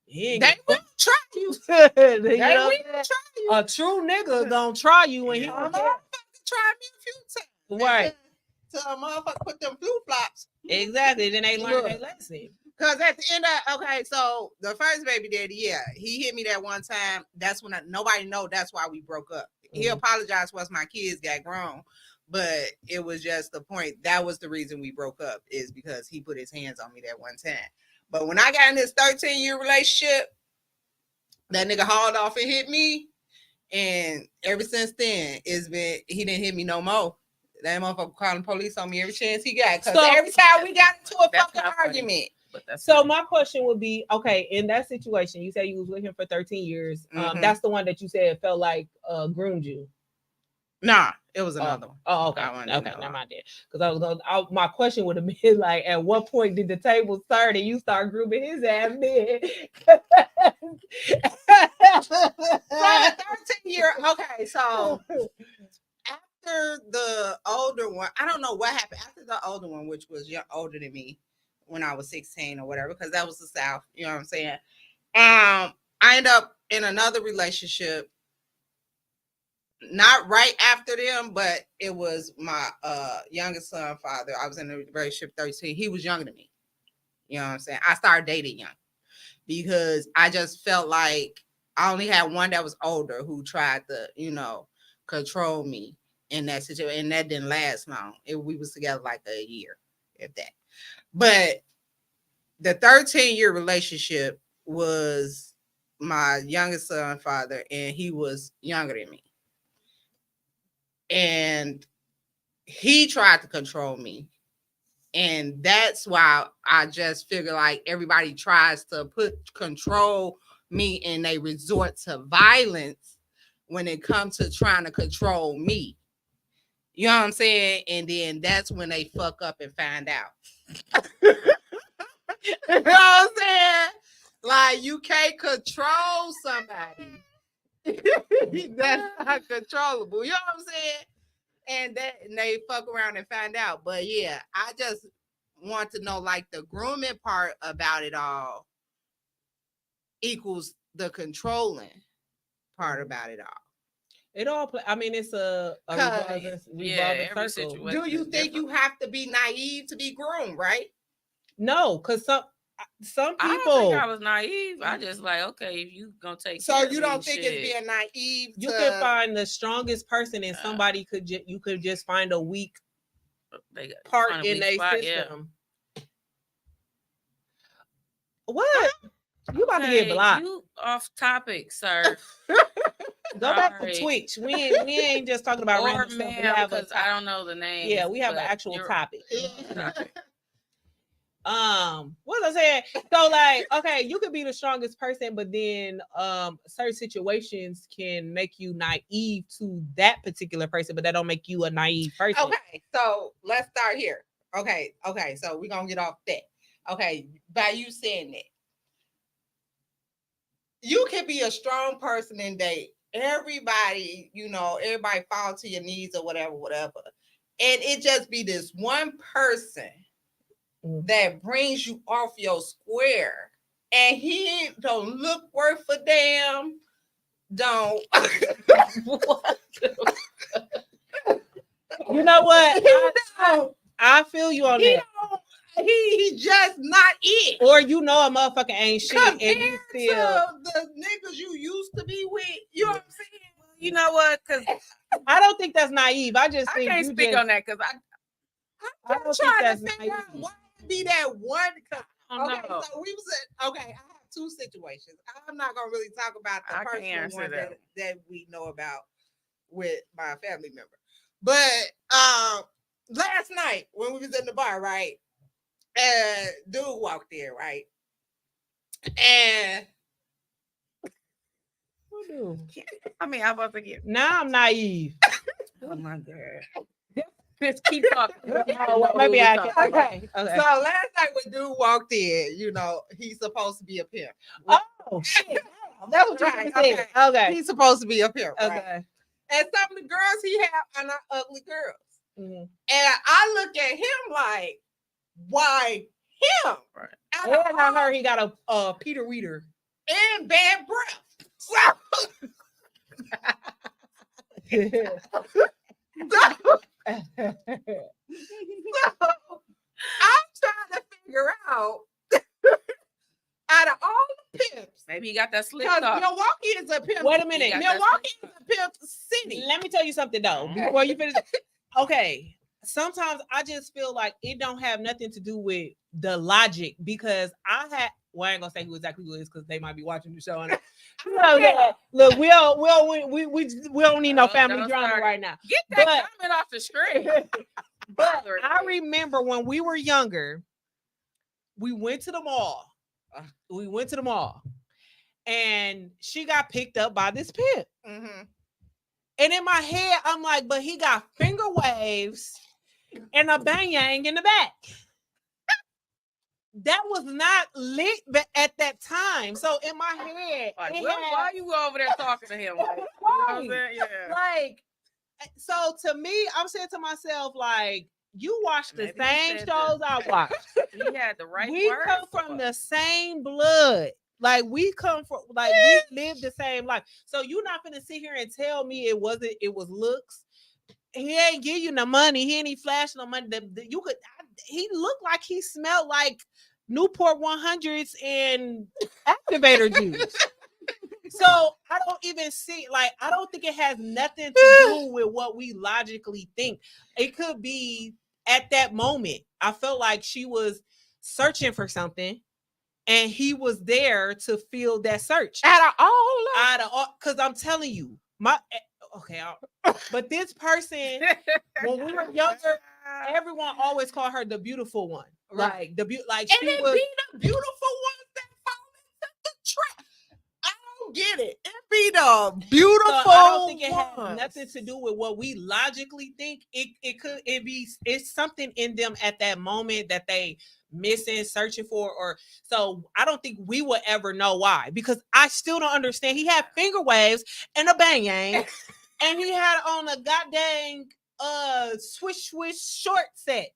He ain't They will try you. you They know will what I'm saying? try you. A true nigga gonna try you when he A don't care. motherfucker tried me a few times. Right. So a motherfucker put them flip flops. Exactly. Then they learn their lesson. Because at the end of, okay, so the first baby daddy, yeah, he hit me that one time. That's when nobody know that's why we broke up. He apologized once my kids got grown, but it was just the point. That was the reason we broke up, is because he put his hands on me that one time. But when I got in this 13-year relationship, that nigga hauled off and hit me. And ever since then, he didn't hit me no more. That motherfucker calling police on me every chance he got. Because every time we got into a fucking argument. But that's So my question would be, okay, in that situation, you said you was with him for 13 years. That's the one that you said felt like groomed you. Nah, it was another one. Oh, okay. Okay, never mind that. Because I was my question would have been like, at what point did the table start and you start grooming his ass then? 13-year. Okay, so after the older one, I don't know what happened after the older one, which was older than me when I was 16 or whatever, because that was the South. You know what I'm saying? I ended up in another relationship. Not right after them, but it was my youngest son father. I was in a relationship 13. He was younger than me. You know what I'm saying? I started dating young because I just felt like I only had one that was older who tried to, control me in that situation. And that didn't last long. We was together like a year, if that. But the 13-year relationship was my youngest son father, and he was younger than me. And he tried to control me And that's why I just figure like everybody tries to control me and they resort to violence when it comes to trying to control me. You know what I'm saying? And then that's when they fuck up and find out. You know what I'm saying? Like you can't control somebody. That's not controllable. You know what I'm saying? And they fuck around and find out. But yeah, I just want to know like the grooming part about it all equals the controlling part about it all. It all play. I mean, it's a revolving every circle. situation Do you is think different. you have to be naive to be groomed, right? No, because some I don't people think I was naive. I just like, okay, if you gonna take care So of you me, don't think shit. it's being naive? you can find the strongest person and Nah. somebody you could just find a weak They got part find a in weak a spot, yeah. system. What? You about to get Okay, blocked. you off topic, sir. Go back to Sorry. Twitch. We ain't just talking about Or random stuff. We ma'am, have a because I don't know the name. yeah, we have an actual topic. topic. What was I saying? So like, okay, you could be the strongest person, but then certain situations can make you naive to that particular person, but that don't make you a naive person. Okay, so let's start here. Okay, so we're gonna get off that. Okay, by you saying that, you can be a strong person and date everybody, everybody fall to your knees or whatever, and it just be this one person that brings you off your square, and he don't look worth a damn. Don't. You know what? I feel you on that. He just not it. Or a motherfucker ain't shit Compared and you still to the niggas you used to be with. You know what I'm saying? You know what? Because I don't think that's naive. I just I think can't you speak just, on that because I don't think trying that's to figure out naive. why it be that one. I don't Okay, know. so we was I have two situations. I'm not gonna really talk about the I can't personal answer one that. that we know about with my family member. But last night when we was in the bar, right? Dude walked in, right? And I mean, I was thinking, Now I'm naive. oh my God. Just keep talking. Maybe I can. Okay. Okay. So last night when dude walked in, he's supposed to be a pimp. Oh shit. That's what you Right, said. Okay. He's supposed to be a pimp, right? Okay. And some of the girls he have are not ugly girls. Mhm. And I look at him like, why him? Right. And I heard he got a Peter Weeder. And bad breath. So I'm trying to figure out of all the pimps. Maybe he got that slick Because talk. Milwaukee is a pimp. Wait a minute. Milwaukee is a pimp city. Let me tell you something though. Before you finish. Okay. Sometimes I just feel like it don't have nothing to do with the logic because I ain't gonna say who exactly who it is because they might be watching the show. And look, we don't need no family drama right now. Get that comment off the screen. But I remember when we were younger, we went to the mall. And she got picked up by this pimp. Mm-hmm. And in my head, I'm like, but he got finger waves and a bang-yang in the back. That was not lit at that time. So in my head, like, why you over there talking to him? Like, right. You know yeah. Like, so to me, I'm saying to myself, like, you watch the same shows I watch. He had the right We words. come from the same blood. Like we come from, like we live the same life. So you're not gonna sit here and tell me it was looks. He ain't give you no money. He ain't even flashing no money. He looked like he smelled like Newport 100s and activator juice. So I don't even see, like, I don't think it has nothing to do with what we logically think. It could be at that moment. I felt like she was searching for something. And he was there to fill that search. Out of all, because I'm telling you, but this person, when we were younger, everyone always called her the beautiful one. Right. Like like And she it was be the beautiful ones that fall into the trap. I don't get it. It be the beautiful. so I don't think it ones. has nothing to do with what we logically think. It's something in them at that moment that they missing, searching for, or so I don't think we will ever know why, because I still don't understand. He had finger waves and a bang yang, and he had on a goddamn swish short set.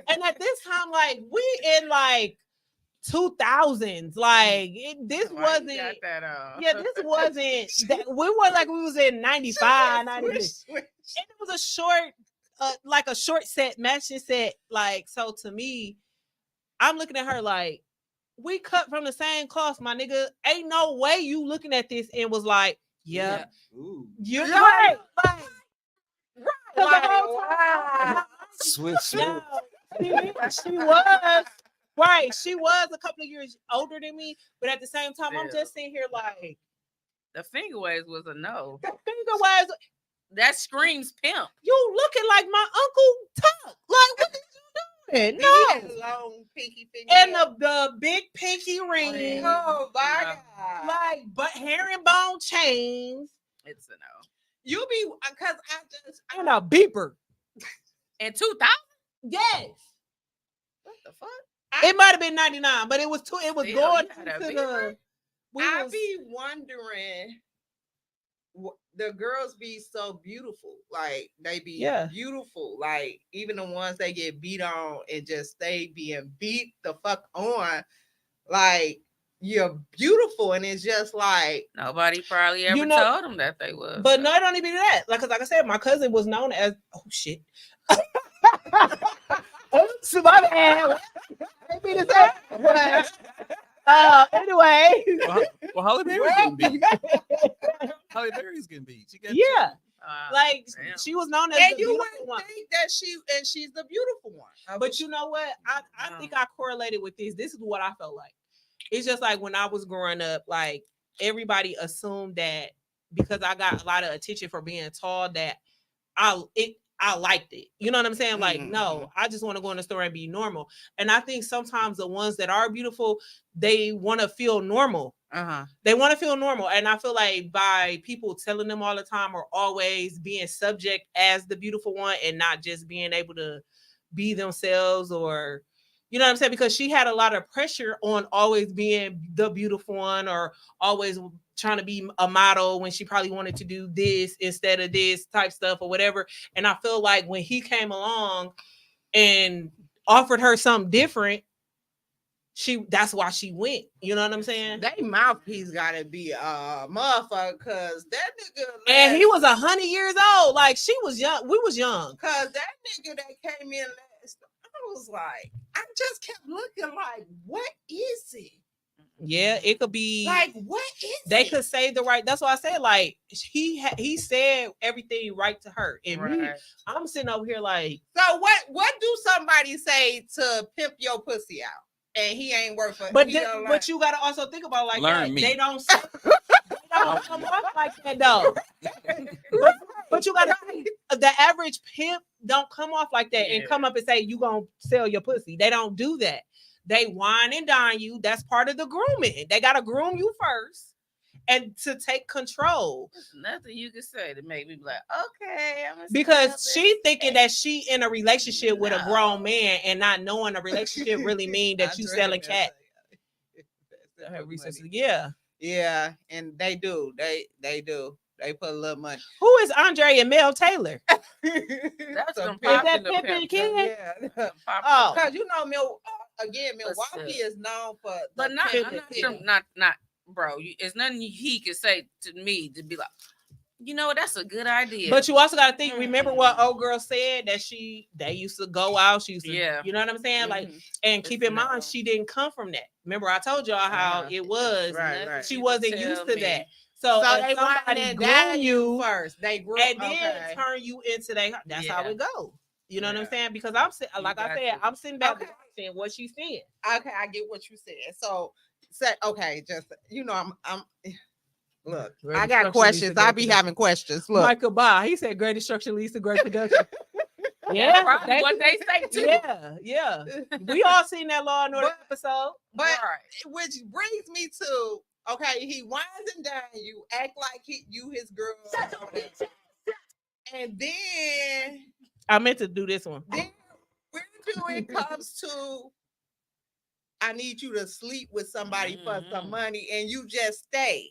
And at this time, like we in like 2000s, like this Why you wasn't. got that on? Yeah, this wasn't. We were like we was in 95, 96. Swish. And it was a short, like a short set, matching set. Like, so to me, I'm looking at her like, we cut from the same cloth, my nigga. Ain't no way you looking at this and was like, yeah, you're right. Like, right. The whole time, Switch. no, she was. Right, she was a couple of years older than me, but at the same time, I'm just sitting here like, The finger waves was a no. the finger waves. That screams pimp. You looking like my Uncle Tuck. Like, what did you do? He had No. long pinky finger. And the big pinky ring. Oh my No. God. Like, but herringbone chains. It's a no. You be because I And a beeper. In 2000? Yes. What the fuck? It might have been 99, but it was too, it was Still, going you had a to beeper? the. we I was- be wondering. The girls be so beautiful, like they be Yeah. beautiful, like even the ones that get beat on and just stay being beat the fuck on, like you're beautiful, and it's just like Nobody probably ever You know- told them that they was. But no, it don't even do that. Like I said, my cousin was known as, oh shit. Oops, my bad. I didn't mean to say that. Anyway. Well, Holly Berry's getting beat. Holly Berry's getting beat. She got Yeah. Damn. She was known as and the you beautiful wouldn't one. think that she's the beautiful one. But you know what? I think I correlated with this. This is what I felt like. It's just like when I was growing up, like everybody assumed that because I got a lot of attention for being tall, that I liked it. You know what I'm saying? Like, no, I just want to go in the store and be normal. And I think sometimes the ones that are beautiful, they want to feel normal. They want to feel normal. And I feel like by people telling them all the time or always being subject as the beautiful one and not just being able to be themselves, or you know what I'm saying? Because she had a lot of pressure on always being the beautiful one or always trying to be a model when she probably wanted to do this instead of this type stuff or whatever. And I feel like when he came along and offered her something different, that's why she went. You know what I'm saying? They mouthpiece gotta be motherfucker, cause that nigga And he was 100 years old. Like she was young. We was young. cause that nigga that came in last, I was like, I just kept looking like, what is it? Yeah, it could be Like, what is they it? could say the right. That's why I said like he said everything right to her. And me, Right. I'm sitting over here like, So what do somebody say to pimp your pussy out? And he ain't worth for but he then, don't but you gotta also think about like Learn that. me. They don't come off like that though. but you gotta the average pimp don't come off like that and Yeah. come up and say you gonna sell your pussy. They don't do that. They wine and dine you. That's part of the grooming. They gotta groom you first and to take control. There's nothing you can say to make me be like, okay, I'm gonna Because sell she thinking that she in a relationship with a No. grown man and not knowing a relationship really mean that you selling cat. Her research, yeah. Yeah, and they do. They do. They put a little money. Who is Andre and Mel Taylor? That's Some some pimp- that popular Pimpin' pimp. Kid? Yeah. Oh. Because you know, Milwaukee still. is known for the But not, pimp I'm not, kid. sure, not, bro. It's nothing he could say to me to be like, you know, that's a good idea. But you also got to think. Remember what old girl said that they used to go out. She used to, Yeah. you know what I'm saying? Like, Mhm. and keep in mind, No. she didn't come from that. Remember, I told y'all how Uh-huh. it was. Right, Nothing right. She you wasn't can used tell to me. that. So So if they want somebody to groom down you you first. They grew and then okay. turn you into that's how Yeah. it go. You know what I'm Yeah. saying? Because I'm sitting, You like I got said, to. I'm sitting back Okay. watching what she's saying. Okay, I get what you said. So say okay, just I'm look, Great I got instruction leads to questions. great I be production. having questions. Look, Michael Bye. He said great instruction leads to great production. Yeah, Probably what they say too. yeah. We all seen that Law and Order episode. But Right. which brings me to okay, he winds and dines you, act like you his girl, and then I meant to do this one. where do it comes to? I need you to sleep with somebody for some money, and you just stay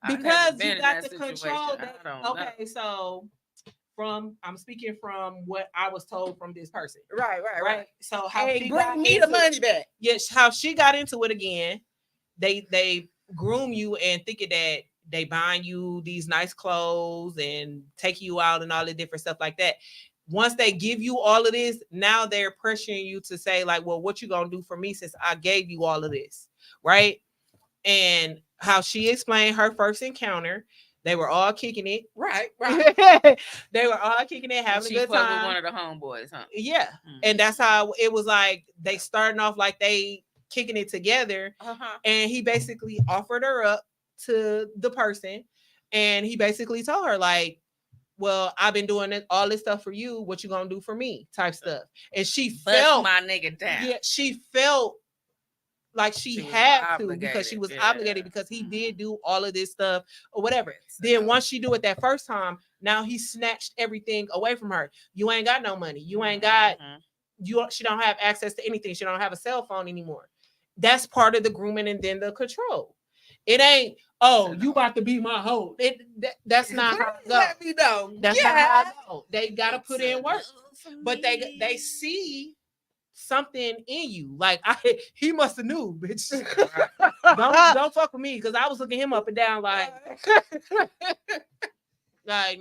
Because been you in got that the control. situation. I don't know. Okay, so I'm speaking from what I was told from this person. right. So how Hey, she bring got me into the money back. Yes, how she got into it again. They groom you and thinking that they buying you these nice clothes and take you out and all the different stuff like that. Once they give you all of this, now they're pressuring you to say like, well, what you gonna do for me since I gave you all of this, right? And how she explained her first encounter, they were all kicking it. Right. They were all kicking it, having She a good fucked time. with one of the homeboys, huh? Yeah. And that's how it was like they starting off like they kicking it together. And he basically offered her up to the person. And he basically told her, like, well, I've been doing all this stuff for you. What you gonna do for me? Type stuff. And she felt my nigga down. Yeah, she felt like she was had to because she obligated, was yeah. obligated because he did do all of this stuff or whatever. Then once she do it that first time, now he snatched everything away from her. You ain't got no money. You ain't got she don't have access to anything. She don't have a cell phone anymore. That's part of the grooming and then the control. It ain't, oh, you about to be my hoe. That's not how it goes. Let me know. That's not how it goes. They gotta put in work. But they see something in you. Like he must have knew, bitch. don't fuck with me because I was looking him up and down like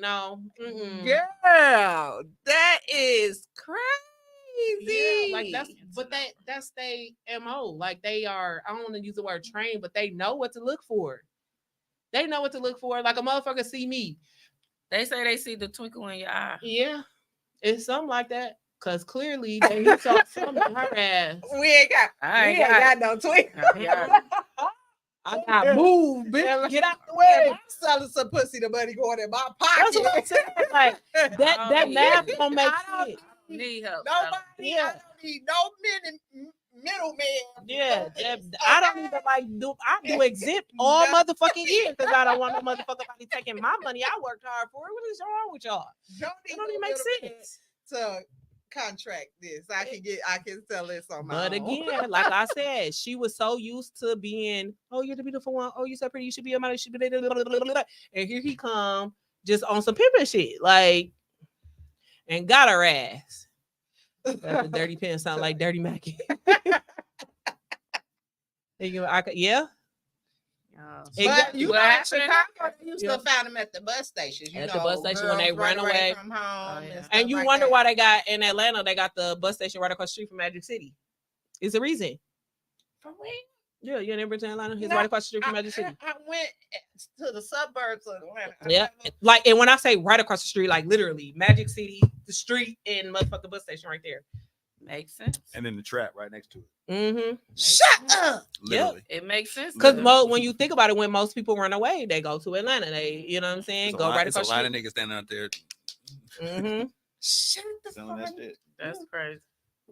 no. Girl, that is crazy. Yeah, like that's they MO. Like they are, I don't want to use the word trained, but they know what to look for. They know what to look for. Like a motherfucker see me. They say they see the twinkle in your eye. Yeah. It's something like that. Cause clearly they saw something in her ass. We ain't got no twinkle. I got moved, bitch. Get out the way. I'm selling some pussy, the money going in my pocket. That's what I'm saying. Like that math don't make sense. Need help. Nobody. I don't need no middleman. Yeah, I don't even I do exempt all motherfucking year because I don't want no motherfucker taking my money. I worked hard for it. What is wrong with y'all? It don't even make sense to contract this. I can sell this on my But own. again, like I said, she was so used to being, oh, you're the beautiful one. Oh, you're so pretty. You should be a model. You should be and here he come just on some pimping shit, like, and got her ass. That's a dirty pen sound like Dirty Mackie. Yeah. But you know, in Chicago, you Yeah. still found them at the bus stations. You At know, the bus station when they girls run away from home. And you wonder why they got in Atlanta, they got the bus station right across the street from Magic City. It's a reason. For real? Yeah, you never been to Atlanta? It's right across the street from Magic City. I went to the suburbs of Atlanta. Yeah. Like, and when I say right across the street, like literally Magic City, the street, and motherfucking bus station right there. Makes sense. And then the trap right next to it. Mm-hmm. Shut up. Literally. It makes sense. Because when you think about it, when most people run away, they go to Atlanta. They, you know what I'm saying? Go right across the street. There's a lot of niggas standing out there. Mm-hmm. Shut the Selling that shit. That's crazy.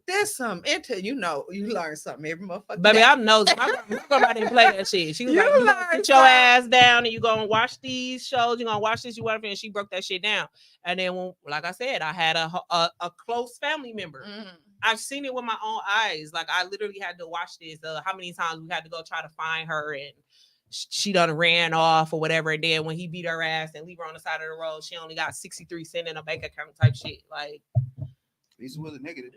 There's some you learn something every motherfucker. Baby, I'm nosy. My grandma didn't play that shit. She was like, you gonna sit your ass down and you gonna watch these shows. You gonna watch this, you whatever. And she broke that shit down. And then, when, like I said, I had a close family member. Mm-hmm. I've seen it with my own eyes. Like I literally had to watch this. How many times we had to go try to find her and she done ran off or whatever. And then when he beat her ass and leave her on the side of the road, she only got 63 cents in a bank account type shit. Like, At least it wasn't negative.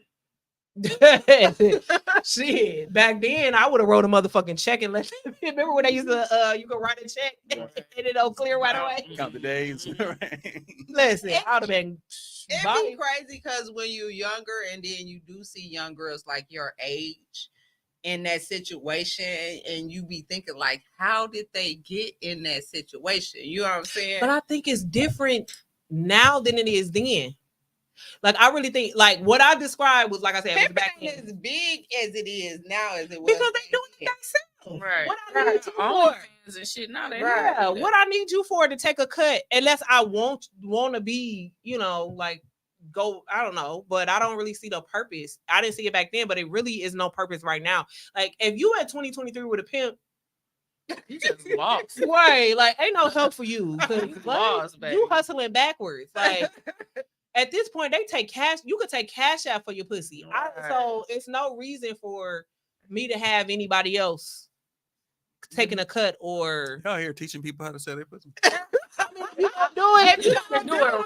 shit. Back then, I would have wrote a motherfucking check and let. Remember when they used to you could write a check and it don't clear right away. Count the days. Listen, I would have been. It'd be crazy because when you're younger and then you do see young girls like your age in that situation, and you be thinking like, how did they get in that situation? You know what I'm saying? But I think it's different now than it is then. Like I really think, like what I described was, like I said, it was back then. As big as it is now as it was Because they doing it themselves. Right. What I need you for? OnlyFans and shit. Now they Yeah. What I need you for to take a cut, unless I want to be, like go, I don't know, but I don't really see the purpose. I didn't see it back then, but it really is no purpose right now. Like if you at 2023 with a pimp, You just lost. right? Like ain't no help for you. 'Cause, You like, lost, baby. you hustling backwards. Like at this point, they take cash. You could take cash out for your pussy. So it's no reason for me to have anybody else taking a cut or Y'all here teaching people how to sell their pussy. you gonna do it. You gotta do it.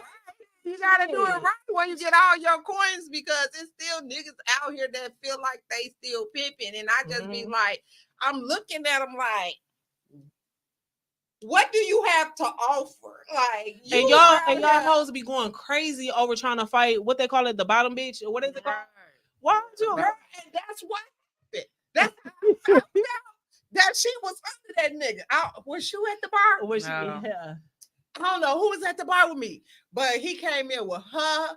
You gotta do it right when you get all your coins because it's still niggas out here that feel like they still pimping. And I just be like, I'm looking at them like, what do you have to offer? Like, you And y'all hoes be going crazy over trying to fight what they call it, the bottom bitch, or what is it called? Why don't you? girl, and that's what happened. That's how I found out that she was under that nigga. Was you at the bar? Was she? No. Yeah. I don't know who was at the bar with me, but he came in with her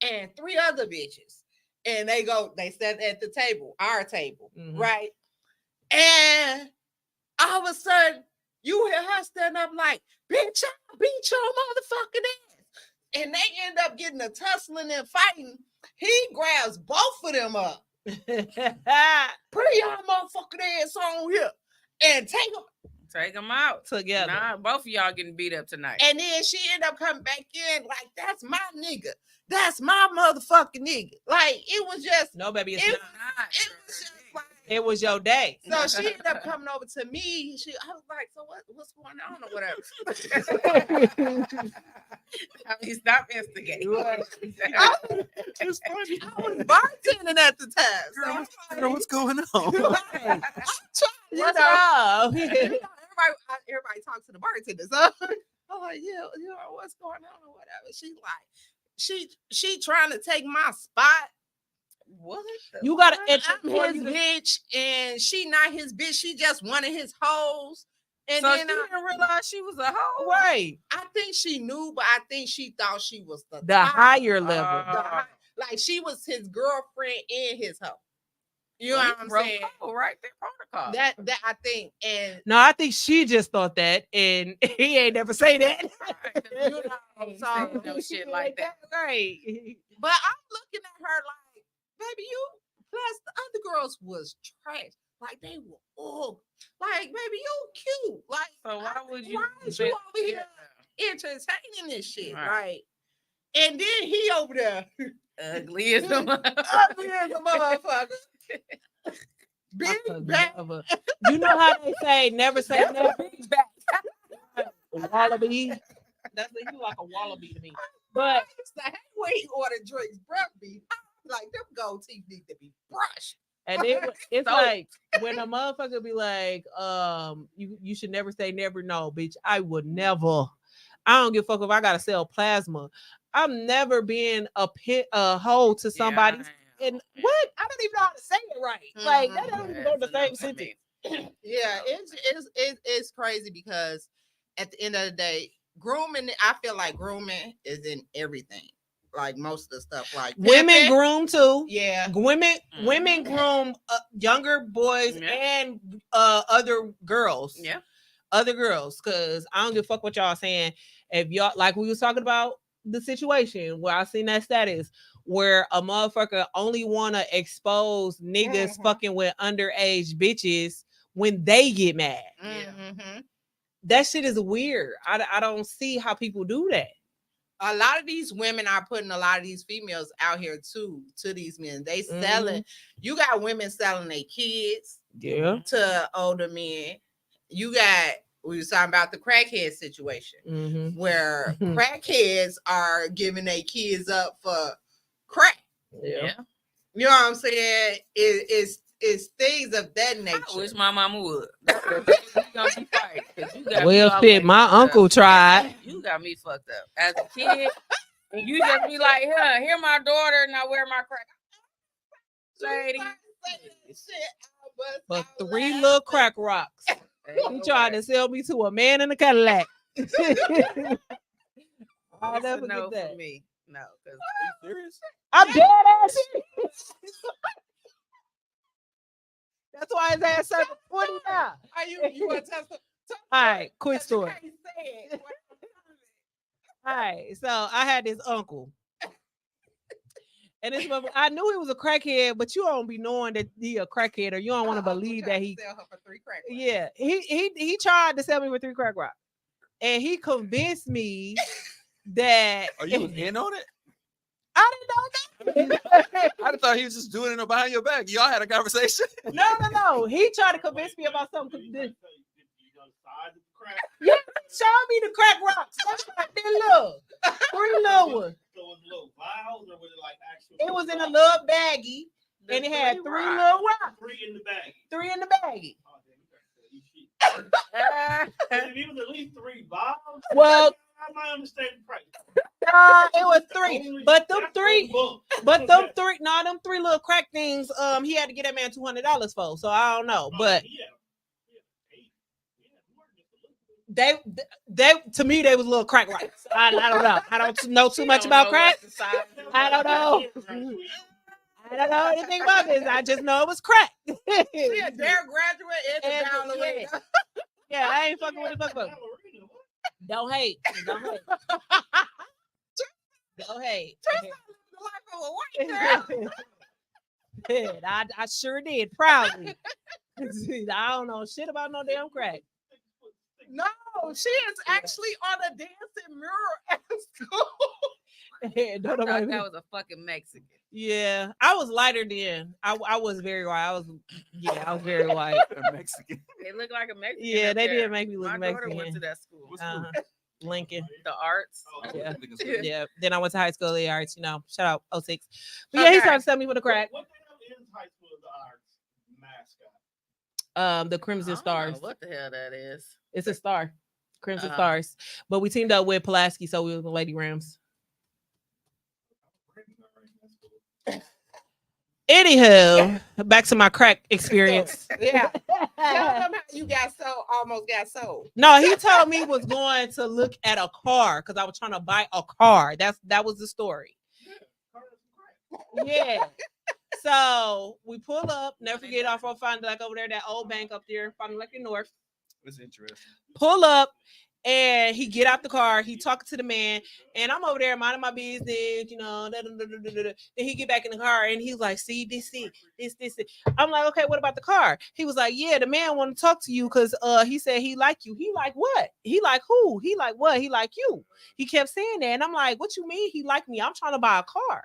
and 3 other bitches. And they sat at the table, our table, right? And all of a sudden, you hear her stand up like, bitch, I'll beat your motherfucking ass. And they end up getting a tussling and fighting. He grabs both of them up. Put y'all motherfucking ass on here and take them. Take them out together. Nah, both of y'all getting beat up tonight. And then she ended up coming back in like, that's my nigga. That's my motherfucking nigga. Like, it was just. No, baby, it's it, not. It was just like. It was your day. So she ended up coming over to me. I was like, so what's going on or whatever? I mean, stop instigating. I was bartending at the time. So Girl, what's going on? What's up? Everybody talks to the bartender. So I'm like, yeah, what's going on or whatever. She's like, she trying to take my spot. What? You gotta. I'm his bitch, and she not his bitch. She just one of his hoes. And so then she didn't realize she was a hoe. Right. I think she knew, but I think she thought she was the higher level. Like she was his girlfriend and his hoe. You know what I'm saying? Right there, protocol. That I think, and no, I think she just thought that, and he ain't never say that. You know, so no shit like that. Right. But I'm looking at her like, baby, you. Plus the other girls was trash. Like they were all like, baby, you cute. Like, so why would you? Why is you over here entertaining this shit, right? And then he over there, ugly as a motherfucker. Big back. You know how they say never say never. Big back. Wallaby. That's like a wallaby to me. But it's like, hey, when he ordered drinks, breath be like them gold teeth need to be brushed. And then it's like when a motherfucker be like, you should never say never. No, bitch, I would never. I don't give a fuck if I gotta sell plasma. I'm never being a hoe to somebody. And what? I don't even know how to say it right. Like that don't even go the same sentence. Yeah, it's crazy because at the end of the day, grooming. I feel like grooming is in everything. Like most of the stuff, like women groom too. Yeah, women groom younger boys and other girls. Yeah, other girls. Cause I don't give a fuck what y'all saying. If y'all like we was talking about the situation where I seen that status where a motherfucker only wanna expose niggas fucking with underage bitches when they get mad. That shit is weird. I don't see how people do that. A lot of these women are putting a lot of these females out here too to these men. They selling. You got women selling their kids, to older men. You got. We were talking about the crackhead situation, where crackheads are giving their kids up for crack. Yeah, you know what I'm saying? It's things of that nature. I wish my mama would. Well, shit, my uncle tried. You got me fucked up as a kid, and you just be like, here my daughter, now wear my crack, lady. But 3 little crack rocks. He tried to sell me to a man in a Cadillac. I'll never forget that. For me. No, because are you serious? I'm dead ass. That's why his ass is 40 now. Are you want to tell some? All right, quick story. All right, so I had this uncle. And this motherfucker, I knew he was a crackhead, but you don't be knowing that he a crackhead, or you don't want to believe that he. sell her for 3 crack rocks. Yeah, he tried to sell me for 3 crack rocks, and he convinced me that. Are you in on it? I didn't know that. I thought he was just doing it behind your back. Y'all had a conversation. No. He tried to convince me about something. You know, the size of the crack. Yeah, show me the crack rocks. That's like that little 3 little ones. So it was little vials, or was it like actual? It was in a little baggie, and it had 3 little rocks. 3 in the bag. 3 in the baggie. Oh, damn, you gotta sell these shit. If it was at least 3 vials, Well, I might understand the price. it was 3, Only- but them that's 3. one book. But them 3, them 3 little crack things, he had to get that man $200 for. So I don't know, but they to me they was little crack rocks. I don't know. I don't know too much about crack. I don't know. I don't know anything about this. I just know it was crack. She a dare graduate and down the way. Yeah, I ain't fucking with the fuck. Don't hate. Don't hate. Don't hate. The life of a white girl. I sure did proudly. I don't know shit about no damn crack. No, she is actually on a dancing mural at school. Don't I thought nobody- that was a fucking Mexican. Yeah, I was lighter then. I was very white. I was very white. Mexican. They look like a Mexican. Yeah, up they there. did make me look My daughter Mexican. went to that school. Uh-huh. Lincoln. The arts. Yeah. Yeah. Yeah. Then I went to high school at the arts, shout out 06. But yeah, he Okay. started selling me for the crack. What the hell is high school of the arts mascot? The I Crimson don't know Stars. what the hell that is? It's a star. Crimson Oh. Stars. But we teamed up with Pulaski, so we were the Lady Rams. Anywho, back to my crack experience. Yeah. Tell them how you almost got sold. No, he told me was going to look at a car because I was trying to buy a car. That was the story. Yeah. So we pull up, never forget off of Fond du Lac over there, that old bank up there, Fond du Lac in North. It's interesting. Pull up, and he get out the car. He talking to the man, and I'm over there minding my business, Then he get back in the car, and he's like, "See, this. I'm like, "Okay, what about the car?" He was like, "Yeah, the man want to talk to you because he said he like you." He like what? He like who? He like what? He like you. He kept saying that, and I'm like, "What you mean he like me? I'm trying to buy a car."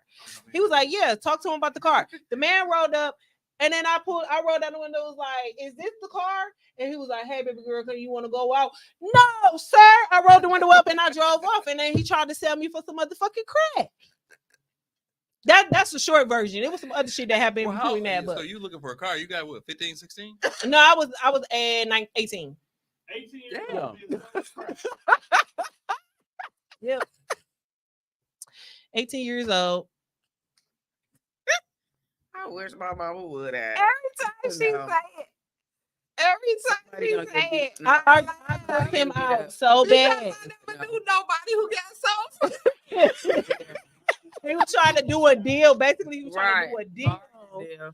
He was like, "Yeah, talk to him about the car." The man rolled up. And then I rolled down the window, was like, "Is this the car?" And he was like, "Hey, baby girl, you want to go out?" "No, sir." I rolled the window up and I drove off. And then he tried to sell me for some motherfucking crack. That's the short version. It was some other shit that happened in between that. So But you looking for a car? You got what, 15, 16? no, I was at 18. 18 years Damn. old. Yep. 18 years old. I wish my mama would have. Every time she say No. it. Every time Somebody she gonna say get it. beat. I cussed him out so bad. I never knew nobody who got sold. He was trying to do a deal. Basically, he was trying to do a deal. Yeah. Right.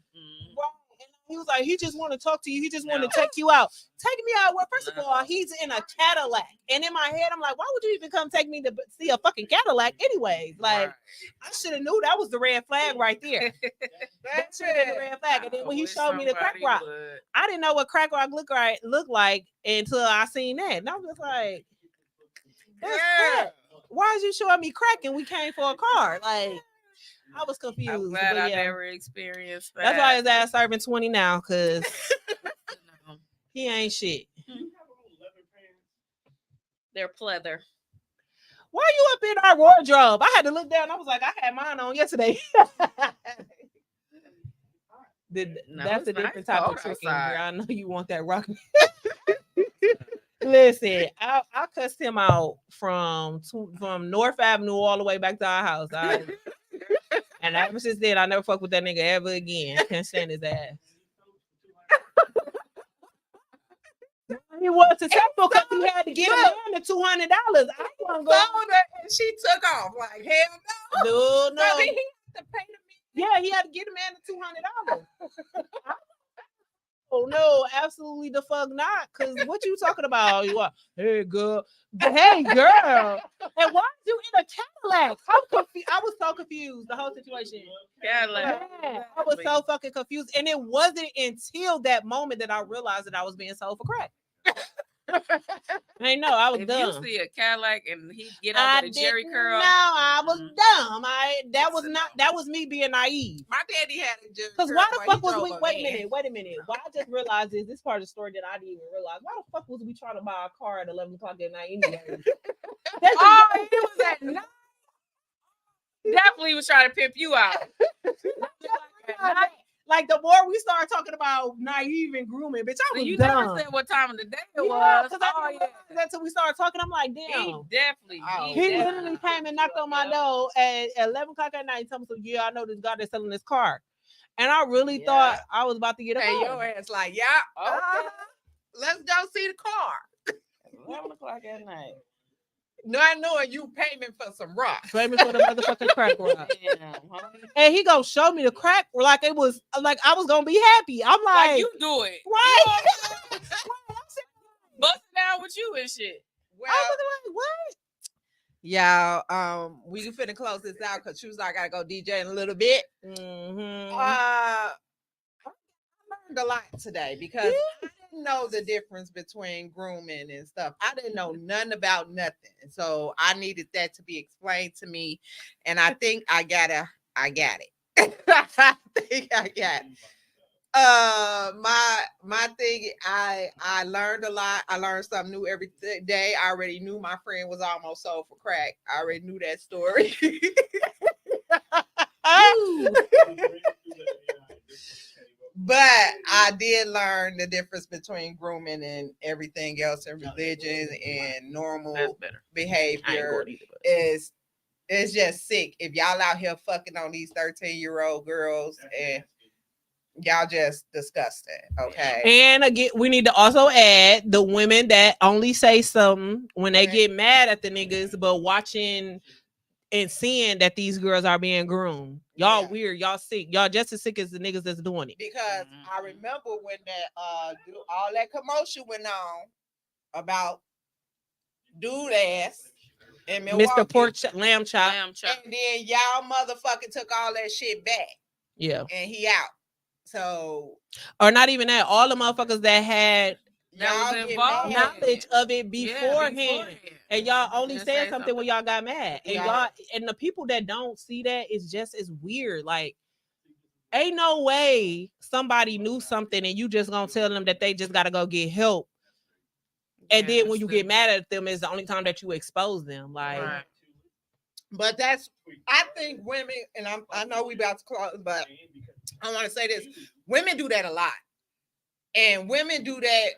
And he was like, he just want to talk to you. He just want to take you out. Take me out. Well, first of all, he's in a Cadillac. And in my head, I'm like, why would you even come take me to see a fucking Cadillac anyways? Like, I should have knew that was the red flag right there. That should have been the red flag. And then when he showed me the crack rock, I didn't know what crack rock looked like until I seen that. And I was like, that's crack. Why is you showing me crack and we came for a car? Like, I was confused. I'm glad but I yeah. never experienced that. That's why his ass serving 20 now, because No. he ain't shit. They're pleather. Why you up in our wardrobe? I had to look down. I was like, I had mine on yesterday. That's a it's different nice type of cold tricking. outside. Girl. I know you want that rock. Listen, I cussed him out from North Avenue all the way back to our house. And ever since then, I never fuck with that nigga ever again. Can't stand his ass. He was successful because he had to get him down to $200. I wasn't Sold going. her and she took off. Like, hell No, no. no. So then he had to pay the man. Yeah, he had to get him down to $200. No, absolutely the fuck not. Cause what you talking about? You are, hey girl, hey girl, and why you in a Cadillac? I'm confused. I was so confused the whole situation. Cadillac. Yeah, I was so fucking confused, and it wasn't until that moment that I realized that I was being sold for crack. I know I was If dumb. you see a Cadillac and he get out with a Jerry curl, No, I was dumb. That was me being naive. My daddy had a Jerry Because curl, why the but he fuck was drove we? a Wait a van. minute. Why I just realized this part of the story that I didn't even realize. Why the fuck was we trying to buy a car at 11 o'clock at night anyway? oh, he was at night. Definitely was trying to pimp you out. Like the more we started talking about naive and grooming, bitch, I So was you dumb. never said what time of the day it Yeah, was. because I didn't realize that until we started talking. I'm like, He damn. definitely. He literally came and knocked on my door at 11 o'clock at night and told me, so, yeah, I know this guy that's selling this car. And I really thought I was about to get a Hey, car. your ass like, yeah, let's go see the car. 11 o'clock at night. Not knowing you payment for some rocks. Payment for the motherfucking crack rock. Damn, homie. And he gonna show me the crack like it was like I was gonna be happy. I'm like you do it. right? Bust down with you and shit. Well, I was like, what? y'all, we finna close this out because she was like, I gotta go DJ in a little bit. Mm-hmm. I learned a lot today because I didn't know the difference between grooming and stuff. I didn't know nothing about nothing. So I needed that to be explained to me. And I think I got it. I think I got it. My thing, I learned a lot. I learned something new every day. I already knew my friend was almost sold for crack. I already knew that story. But I did learn the difference between grooming and everything else in religion and normal behavior. It's just sick. If y'all out here fucking on these 13-year-old girls and y'all just disgusting. Okay. And again, we need to also add the women that only say something when they get mad at the niggas, but watching and seeing that these girls are being groomed. Y'all weird, y'all sick. Y'all just as sick as the niggas that's doing it. Because I remember when that all that commotion went on about dude ass in Milwaukee. Mr. Pork Lamb Chop. And then y'all motherfucking took all that shit back. Yeah. And he out. So or not even that, all the motherfuckers that had knowledge of it beforehand. And y'all only said something when y'all got mad. And y'all and the people that don't see that is just as weird. Like, ain't no way somebody knew something and you just gonna tell them that they just gotta go get help. And then when you get mad at them is the only time that you expose them. Like, but that's, I think women, and I know we about to close, but I want to say this: women do that a lot, and women do that.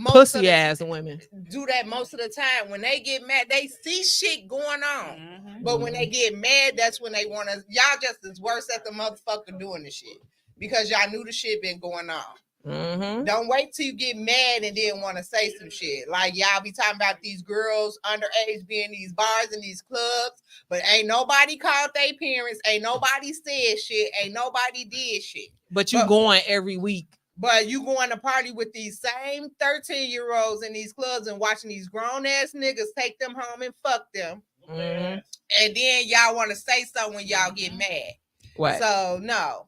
Pussy ass women do that most of the time. When they get mad, they see shit going on. But when they get mad, that's when they want to. Y'all just as worse at the motherfucker doing the shit because y'all knew the shit been going on. Don't wait till you get mad and then want to say some shit. Like y'all be talking about these girls underage being in these bars and these clubs, but ain't nobody called their parents. Ain't nobody said shit. Ain't nobody did shit. But you going every week. But you going to party with these same 13-year-olds in these clubs and watching these grown ass niggas take them home and fuck them. And then y'all want to say something when y'all get mad. Right. So no.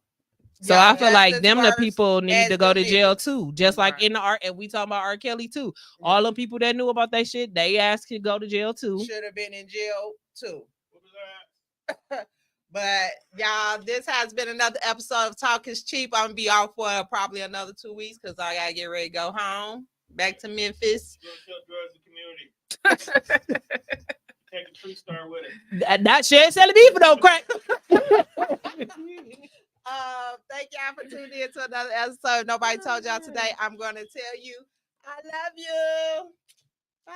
So I feel like them the people need to go to jail too. Just like in the art, and we talking about R. Kelly too. All the people that knew about that shit, they asked to go to jail too. Should have been in jail too. But y'all, this has been another episode of Talk is Cheap. I'm gonna be off for probably another 2 weeks because I gotta get ready to go home back to Memphis. Take a 3-star with it. Not sharing selling beef for no crack. Thank y'all for tuning in to another episode. Nobody told y'all today. I'm gonna tell you, I love you. Bye.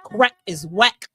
Crack is whack.